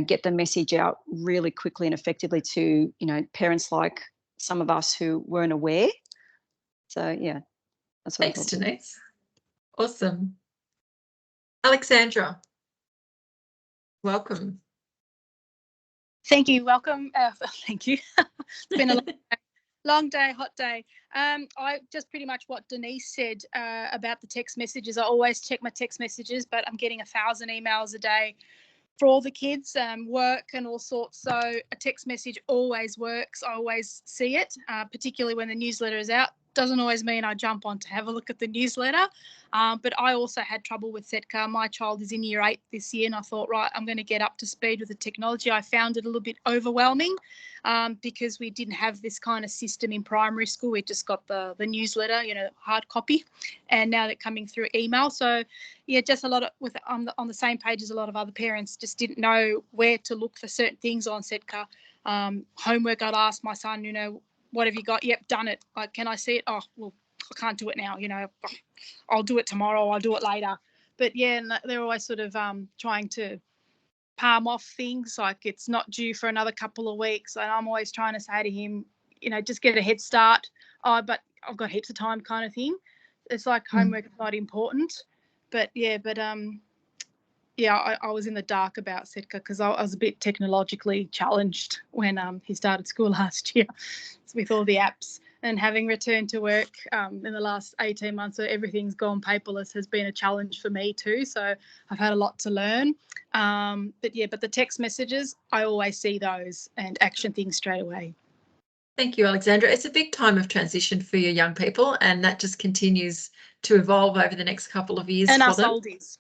Speaker 10: get the message out really quickly and effectively to, parents like some of us who weren't aware. So, that's what I
Speaker 1: Thanks,
Speaker 10: thought.
Speaker 1: Denise. Awesome. Alexandra, welcome.
Speaker 11: Thank you. Welcome. Thank you. It's been a long day, hot day. I just pretty much what Denise said about the text messages. I always check my text messages, but I'm getting 1,000 emails a day for all the kids, work and all sorts. So a text message always works. I always see it, particularly when the newsletter is out. Doesn't always mean I jump on to have a look at the newsletter, but I also had trouble with Setka. My child is in Year 8 this year, and I thought, right, I'm going to get up to speed with the technology. I found it a little bit overwhelming because we didn't have this kind of system in primary school. We just got the newsletter, hard copy, and now they're coming through email. So, just a lot of on the same page as a lot of other parents just didn't know where to look for certain things on Setka. Homework, I'd ask my son, what have you got? Yep, done it. Like, can I see it? Oh, well, I can't do it now. I'll do it tomorrow. I'll do it later. But they're always sort of trying to palm off things like it's not due for another couple of weeks. And I'm always trying to say to him, just get a head start. Oh, but I've got heaps of time, kind of thing. It's like homework is not important. But I was in the dark about Setka because I was a bit technologically challenged when he started school last year with all the apps, and having returned to work in the last 18 months where everything's gone paperless has been a challenge for me too. So I've had a lot to learn. But the text messages, I always see those and action things straight away.
Speaker 1: Thank you, Alexandra. It's a big time of transition for your young people, and that just continues to evolve over the next couple of years
Speaker 11: and
Speaker 1: for
Speaker 11: us
Speaker 1: them.
Speaker 11: oldies.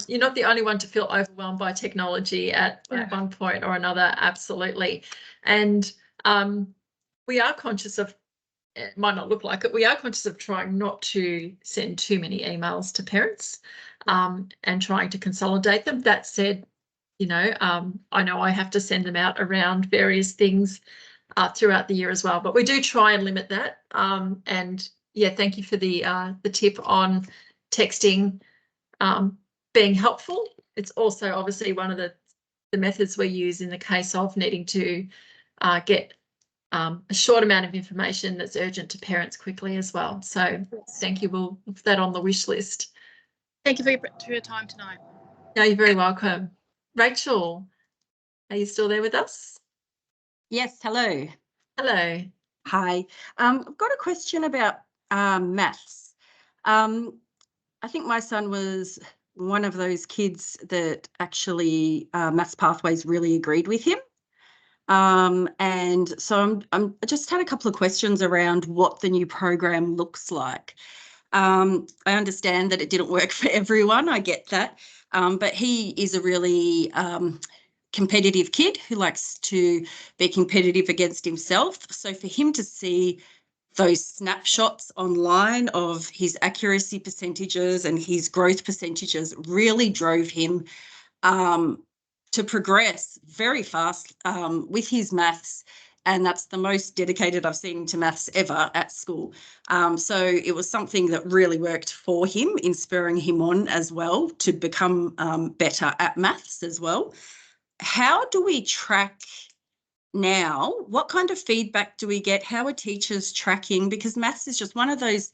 Speaker 1: You're not the only one to feel overwhelmed by technology at one point or another, absolutely. And we are conscious of it might not look like it, we are conscious of trying not to send too many emails to parents and trying to consolidate them. That said, you know I have to send them out around various things throughout the year as well, but we do try and limit that. And yeah, thank you for the tip on texting being helpful. It's also obviously one of the methods we use in the case of needing to get a short amount of information that's urgent to parents quickly as well. So thank you. We'll put that on the wish list.
Speaker 11: Thank you for your time tonight.
Speaker 1: No, you're very welcome. Rachel, are you still there with us?
Speaker 12: Yes, hello.
Speaker 1: Hello.
Speaker 12: Hi. I've got a question about maths. I think my son was one of those kids that actually Maths Pathways really agreed with him. And so I just had a couple of questions around what the new program looks like. I understand that it didn't work for everyone. I get that. But he is a really competitive kid who likes to be competitive against himself. So for him to see those snapshots online of his accuracy percentages and his growth percentages really drove him to progress very fast with his maths. And that's the most dedicated I've seen to maths ever at school. So it was something that really worked for him in spurring him on as well to become better at maths as well. How do we track now? What kind of feedback do we get? How are teachers tracking? Because maths is just one of those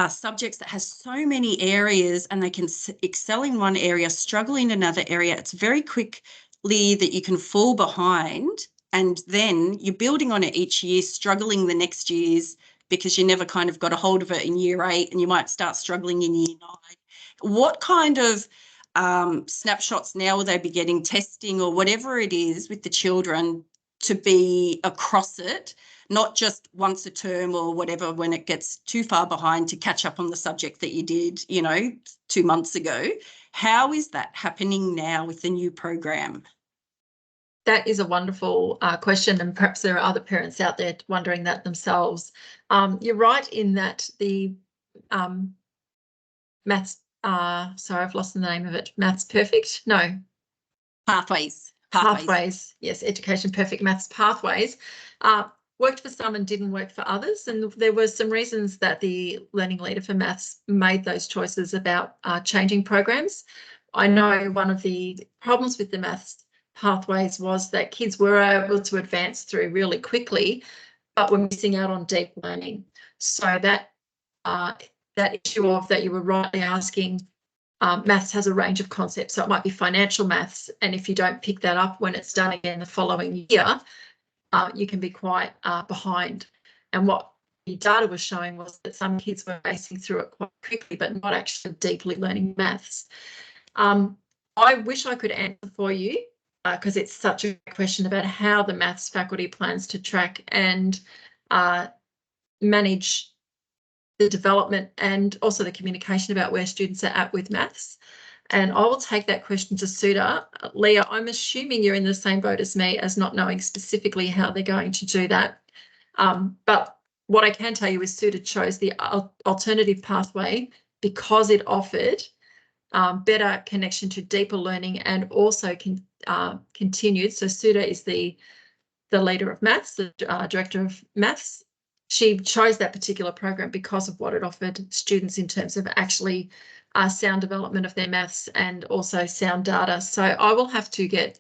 Speaker 12: subjects that has so many areas, and they can excel in one area, struggle in another area. It's very quickly that you can fall behind, and then you're building on it each year, struggling the next years because you never kind of got a hold of it in year 8, and you might start struggling in year 9. What kind of snapshots now will they be getting, testing or whatever it is with the children to be across it, not just once a term or whatever when it gets too far behind to catch up on the subject that you did, 2 months ago? How is that happening now with the new program?
Speaker 1: That is a wonderful question, and perhaps there are other parents out there wondering that themselves. You're right in that the maths, sorry, I've lost the name of it. Maths Perfect? No.
Speaker 12: Pathways.
Speaker 1: Yes, Education Perfect Maths Pathways worked for some and didn't work for others. And there were some reasons that the Learning Leader for Maths made those choices about changing programs. I know one of the problems with the Maths Pathways was that kids were able to advance through really quickly, but were missing out on deep learning. So that issue of that you were rightly asking, maths has a range of concepts. So it might be financial maths, and if you don't pick that up when it's done again the following year, you can be quite behind. And what the data was showing was that some kids were racing through it quite quickly, but not actually deeply learning maths. I wish I could answer for you, because it's such a question about how the maths faculty plans to track and manage the development and also the communication about where students are at with maths. And I will take that question to Sudha. Leah, I'm assuming you're in the same boat as me as not knowing specifically how they're going to do that. But what I can tell you is Sudha chose the alternative pathway because it offered better connection to deeper learning and also continued. So Sudha is the leader of maths, the director of maths. She chose that particular program because of what it offered students in terms of actually sound development of their maths and also sound data. So I will have to get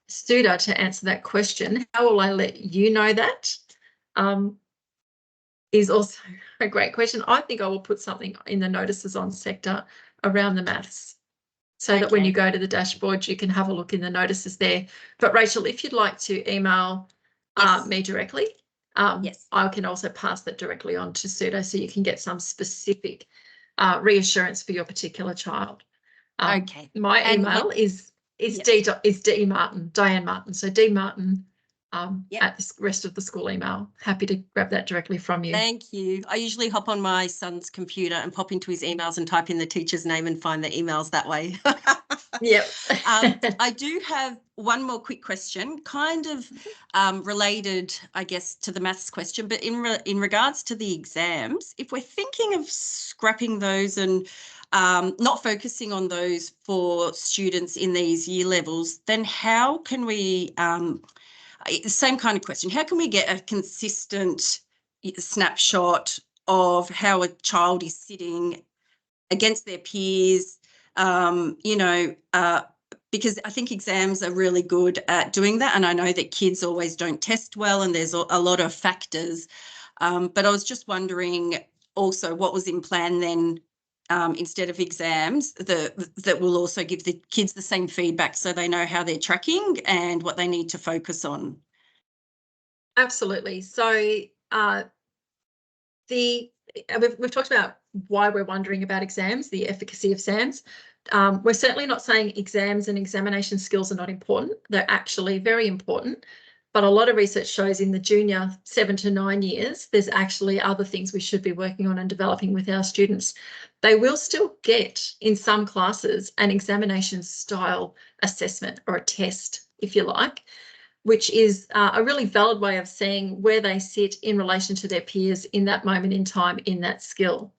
Speaker 1: Sudha to answer that question. How will I let you know that? Is also a great question. I think I will put something in the notices on sector around the maths so that when you go to the dashboard, you can have a look in the notices there. But Rachel, if you'd like to email me directly, yes, I can also pass that directly on to Sudha so you can get some specific reassurance for your particular child.
Speaker 12: Okay.
Speaker 1: My email is D Martin, Diane Martin. So D Martin at the rest of the school email. Happy to grab that directly from you.
Speaker 12: Thank you. I usually hop on my son's computer and pop into his emails and type in the teacher's name and find the emails that way.
Speaker 1: Yep.
Speaker 12: I do have one more quick question, kind of related, I guess, to the maths question, but in regards to the exams, if we're thinking of scrapping those and not focusing on those for students in these year levels, then how can we, same kind of question, how can we get a consistent snapshot of how a child is sitting against their peers, because I think exams are really good at doing that. And I know that kids always don't test well and there's a lot of factors. But I was just wondering also what was in plan then, instead of exams, that will also give the kids the same feedback so they know how they're tracking and what they need to focus on.
Speaker 1: Absolutely. So we've talked about why we're wondering about exams, the efficacy of exams. We're certainly not saying exams and examination skills are not important. They're actually very important. But a lot of research shows in the junior 7 to 9 years, there's actually other things we should be working on and developing with our students. They will still get, in some classes, an examination style assessment or a test, if you like, which is a really valid way of seeing where they sit in relation to their peers in that moment in time in that skill.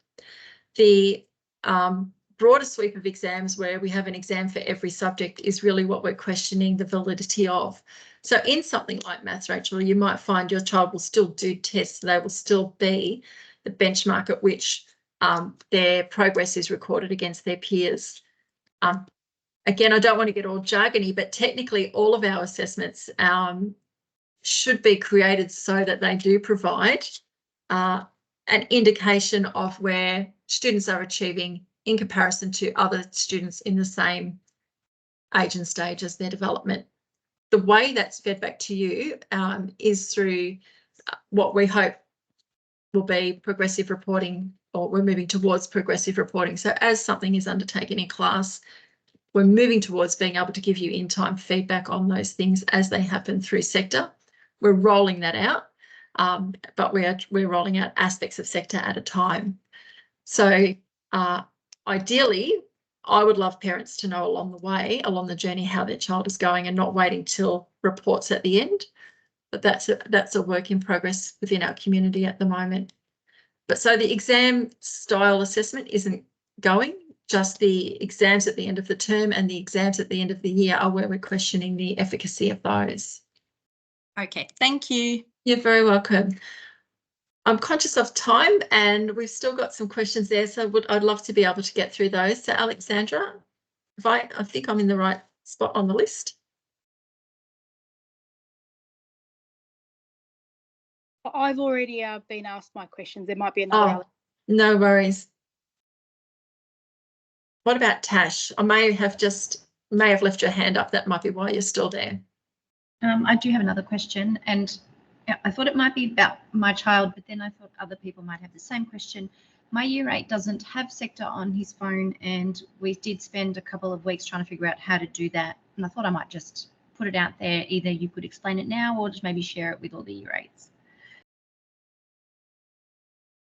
Speaker 1: The broader sweep of exams where we have an exam for every subject is really what we're questioning the validity of. So in something like maths, Rachel, you might find your child will still do tests. They will still be the benchmark at which their progress is recorded against their peers. Again, I don't want to get all jargony, but technically all of our assessments should be created so that they do provide an indication of where students are achieving in comparison to other students in the same age and stage as their development. The way that's fed back to you is through what we hope will be progressive reporting, or we're moving towards progressive reporting. So as something is undertaken in class, we're moving towards being able to give you in-time feedback on those things as they happen through sector. We're rolling that out, but we're rolling out aspects of sector at a time. So ideally, I would love parents to know along the way, along the journey, how their child is going and not waiting till reports at the end. But that's a work in progress within our community at the moment. But so the exam style assessment isn't going, just the exams at the end of the term and the exams at the end of the year are where we're questioning the efficacy of those.
Speaker 12: Okay, thank you.
Speaker 1: You're very welcome. I'm conscious of time and we've still got some questions there, so I'd love to be able to get through those. So Alexandra, I think I'm in the right spot on the list.
Speaker 11: I've already been asked my questions. There might be another.
Speaker 1: Oh, no worries. What about Tash? I may have left your hand up. That might be why you're still there.
Speaker 8: I do have another question, and I thought it might be about my child, but then I thought other people might have the same question. My year 8 doesn't have sector on his phone, and we did spend a couple of weeks trying to figure out how to do that. And I thought I might just put it out there. Either you could explain it now or just maybe share it with all the year 8s.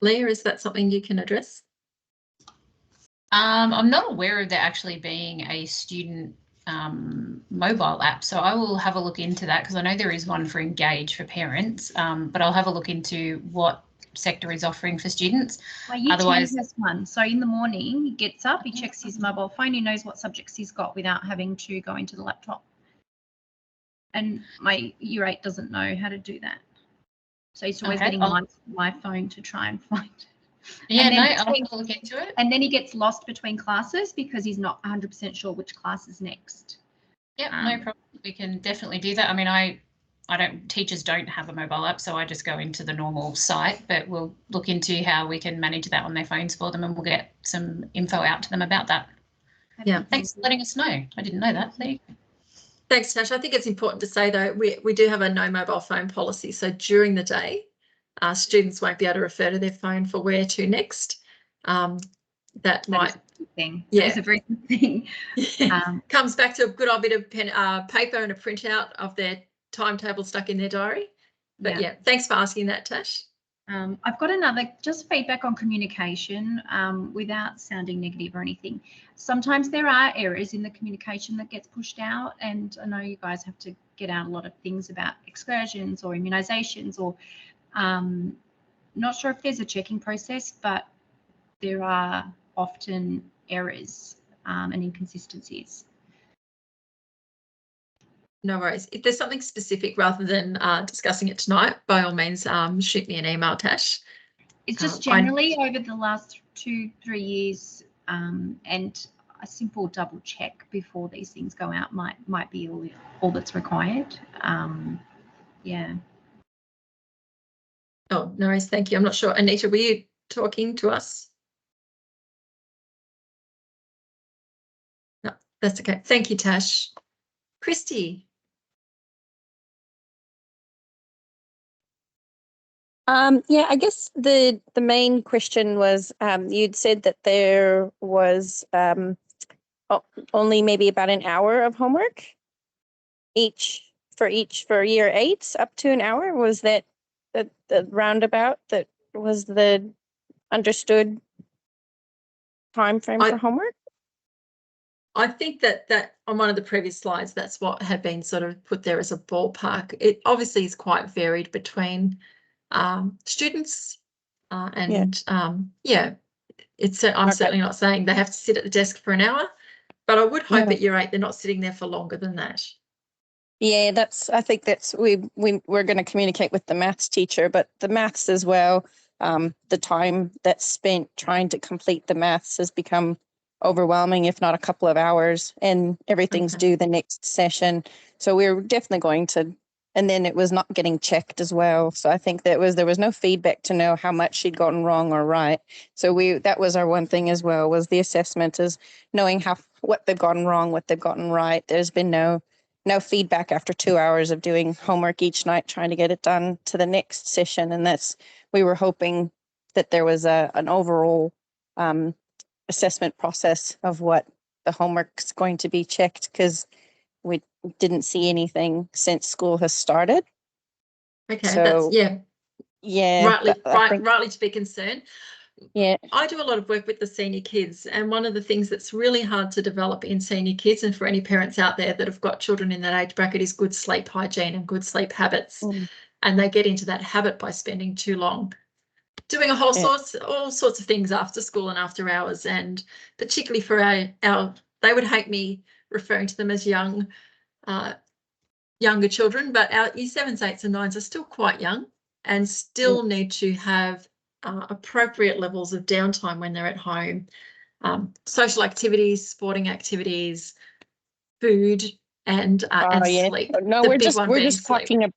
Speaker 1: Leah, is that something you can address?
Speaker 2: I'm not aware of there actually being a student mobile app, so I will have a look into that because I know there is one for Engage for parents, but I'll have a look into what sector is offering for students.
Speaker 8: Otherwise, has one. So in the morning, he gets up, he checks his mobile phone, he knows what subjects he's got without having to go into the laptop. And my year 8 doesn't know how to do that. So he's always getting my phone to try and find it.
Speaker 2: Yeah, no, I'll have a look into it.
Speaker 8: And then he gets lost between classes because he's not 100% sure which class is next.
Speaker 2: Yep, no problem. We can definitely do that. I mean, teachers don't have a mobile app, so I just go into the normal site, but we'll look into how we can manage that on their phones for them and we'll get some info out to them about that.
Speaker 1: Yeah.
Speaker 2: Thanks for letting us know. I didn't know that. There you go.
Speaker 1: Thanks, Tash. I think it's important to say, though, we do have a no mobile phone policy. So during the day, students won't be able to refer to their phone for where to next. That might
Speaker 8: thing.
Speaker 1: Yeah,
Speaker 8: it's a very good thing.
Speaker 1: Comes back to a good old bit of paper and a printout of their timetable stuck in their diary. But yeah, thanks for asking that, Tash.
Speaker 8: I've got another, just feedback on communication, without sounding negative or anything. Sometimes there are errors in the communication that gets pushed out, and I know you guys have to get out a lot of things about excursions or immunisations, or not sure if there's a checking process, but there are often errors and inconsistencies.
Speaker 1: No worries. If there's something specific rather than discussing it tonight, by all means, shoot me an email, Tash.
Speaker 8: It's just generally over the last 2-3 years, and a simple double check before these things go out might be all that's required. Yeah.
Speaker 1: Oh, no worries. Thank you. I'm not sure. Anita, were you talking to us? No, that's okay. Thank you, Tash. Christy.
Speaker 13: Yeah, I guess the main question was, you'd said that there was only maybe about an hour of homework for year 8, up to an hour. Was that the roundabout that was the understood time frame for homework?
Speaker 1: I think that on one of the previous slides, that's what had been sort of put there as a ballpark. It obviously is quite varied between students and yeah, I'm certainly not saying they have to sit at the desk for an hour, but I would hope at year 8 they're not sitting there for longer than that.
Speaker 13: Yeah, I think that's we're going to communicate with the maths teacher, but the maths as well, the time that's spent trying to complete the maths has become overwhelming, if not a couple of hours, and everything's due the next session. So we're definitely going to, and then it was not getting checked as well. So I think there was no feedback to know how much she'd gotten wrong or right. So that was our one thing as well, was the assessment, is knowing what they've gotten wrong, what they've gotten right. There's been no feedback after 2 hours of doing homework each night, trying to get it done to the next session. And we were hoping that there was an overall assessment process of what the homework's going to be checked, because we didn't see anything since school has started.
Speaker 1: Okay,
Speaker 13: so
Speaker 1: rightly to be concerned.
Speaker 13: Yeah,
Speaker 1: I do a lot of work with the senior kids, and one of the things that's really hard to develop in senior kids, and for any parents out there that have got children in that age bracket, is good sleep hygiene and good sleep habits. And they get into that habit by spending too long doing all sorts of things after school and after hours, and particularly for our they would hate me referring to them as younger children, but our year 7s, 8s and 9s are still quite young and still need to have appropriate levels of downtime when they're at home. Social activities, sporting activities, food, and sleep.
Speaker 13: No, we're just talking about.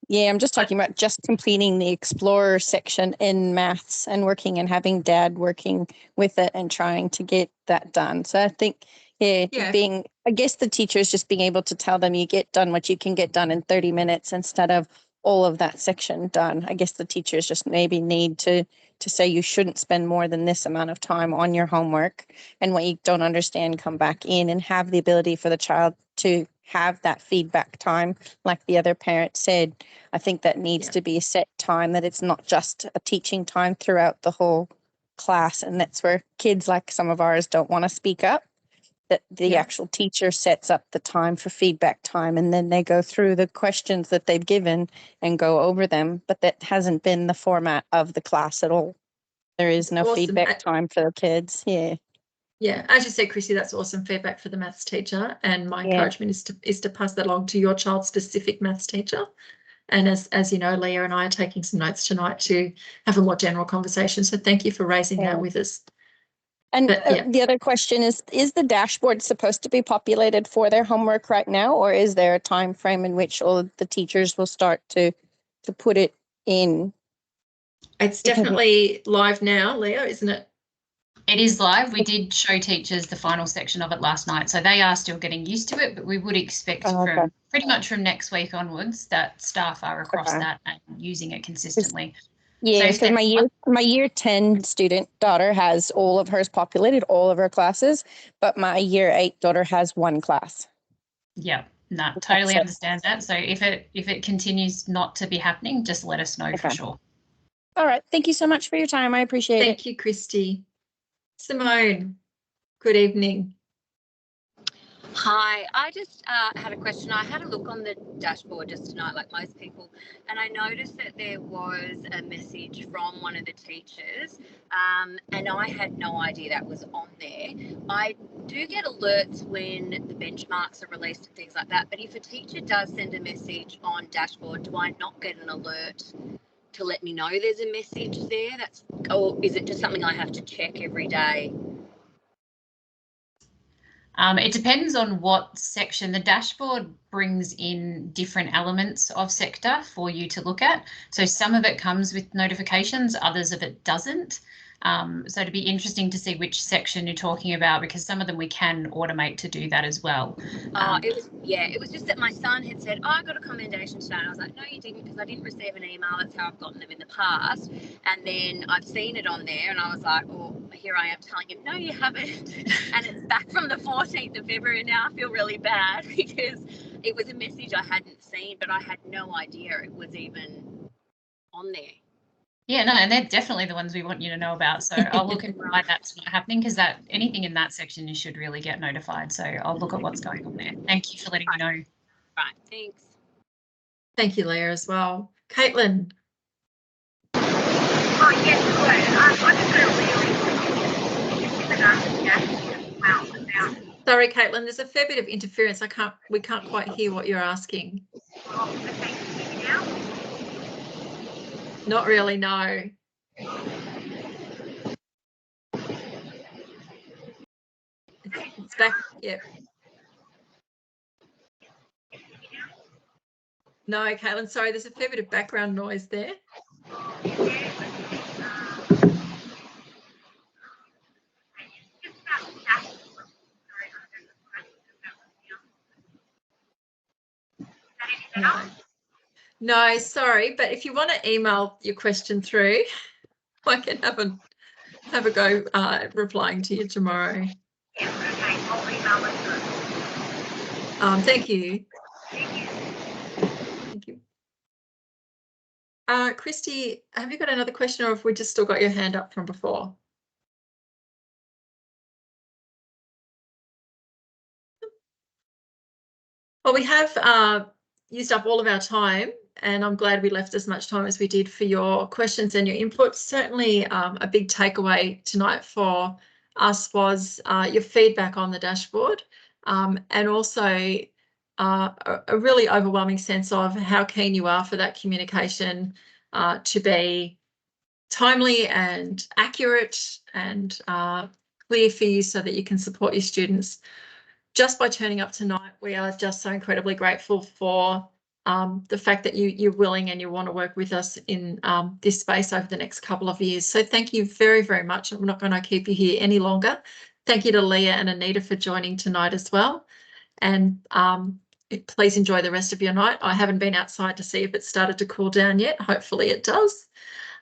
Speaker 13: Yeah, I'm just talking about just completing the Explorer section in maths and working and having Dad working with it and trying to get that done. So I think, I guess the teacher is just being able to tell them you get done what you can get done in 30 minutes instead of all of that section done. I guess the teachers just maybe need to say you shouldn't spend more than this amount of time on your homework, and what you don't understand, come back in and have the ability for the child to have that feedback time, like the other parent said. I think that needs to be a set time, that it's not just a teaching time throughout the whole class. And that's where kids like some of ours don't want to speak up, that the actual teacher sets up the time for feedback time, and then they go through the questions that they've given and go over them. But that hasn't been the format of the class at all. There is no feedback time for the kids.
Speaker 1: Yeah, as you said, Chrissy, that's awesome feedback for the maths teacher, and my encouragement is to pass that along to your child's specific maths teacher. And as you know, Leah and I are taking some notes tonight to have a more general conversation. So thank you for raising that with us.
Speaker 13: And the other question is the dashboard supposed to be populated for their homework right now, or is there a time frame in which all of the teachers will start to put it in?
Speaker 1: It's definitely live now, Leah, isn't it?
Speaker 2: It is live. We did show teachers the final section of it last night, so they are still getting used to it, but we would expect from pretty much from next week onwards that staff are across that and using it consistently.
Speaker 13: Yeah, so my year 10 student daughter has all of hers populated, all of her classes, but my year 8 daughter has one class.
Speaker 2: Yeah, no, totally understand that. So if it continues not to be happening, just let us know for sure.
Speaker 13: All right. Thank you so much for your time. I appreciate it.
Speaker 1: Thank you, Christy. Simone, good evening.
Speaker 14: Hi, I just had a question. I had a look on the dashboard just tonight, like most people, and I noticed that there was a message from one of the teachers, and I had no idea that was on there. I do get alerts when the benchmarks are released and things like that, but if a teacher does send a message on dashboard, do I not get an alert to let me know there's a message there? Or is it just something I have to check every day?
Speaker 2: It depends on what section. The dashboard brings in different elements of sector for you to look at. So some of it comes with notifications, others of it doesn't. So it'd be interesting to see which section you're talking about, because some of them we can automate to do that as well.
Speaker 14: It was just that my son had said, I got a commendation today. And I was like, no, you didn't, because I didn't receive an email. That's how I've gotten them in the past. And then I've seen it on there and I was like, oh, here I am telling him, no, you haven't. And it's back from the 14th of February. Now I feel really bad because it was a message I hadn't seen, but I had no idea it was even on there.
Speaker 2: Yeah, no, and they're definitely the ones we want you to know about. So I'll look at why that's not happening, because that anything in that section you should really get notified. So I'll look at what's going on there. Thank you for letting me know.
Speaker 14: Right, thanks.
Speaker 1: Thank you, Leah, as well. Caitlin.
Speaker 15: Oh, yes, I just got a really
Speaker 1: Sorry, Caitlin, there's a fair bit of interference. We can't quite hear what you're asking. Not really, no. It's back, yeah. No, Caitlin, sorry, there's a fair bit of background noise there. No, sorry, but if you want to email your question through, I can have a go replying to you tomorrow. Thank you. Thank you. Christy, have you got another question, or have we just still got your hand up from before? Well, we have used up all of our time, and I'm glad we left as much time as we did for your questions and your input. Certainly a big takeaway tonight for us was your feedback on the dashboard, and also a really overwhelming sense of how keen you are for that communication to be timely and accurate and clear for you so that you can support your students. Just by turning up tonight, we are just so incredibly grateful for the fact that you're willing and you want to work with us in this space over the next couple of years. So thank you very, very much. I'm not going to keep you here any longer. Thank you to Leah and Anita for joining tonight as well. And please enjoy the rest of your night. I haven't been outside to see if it started to cool down yet. Hopefully it does.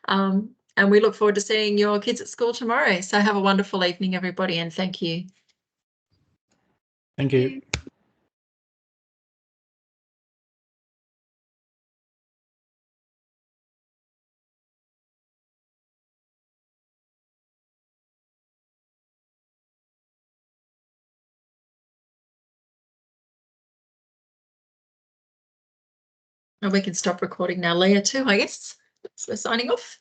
Speaker 1: And we look forward to seeing your kids at school tomorrow. So have a wonderful evening, everybody, and thank you.
Speaker 9: Thank you.
Speaker 1: And we can stop recording now, Leah, too, I guess. So we're signing off.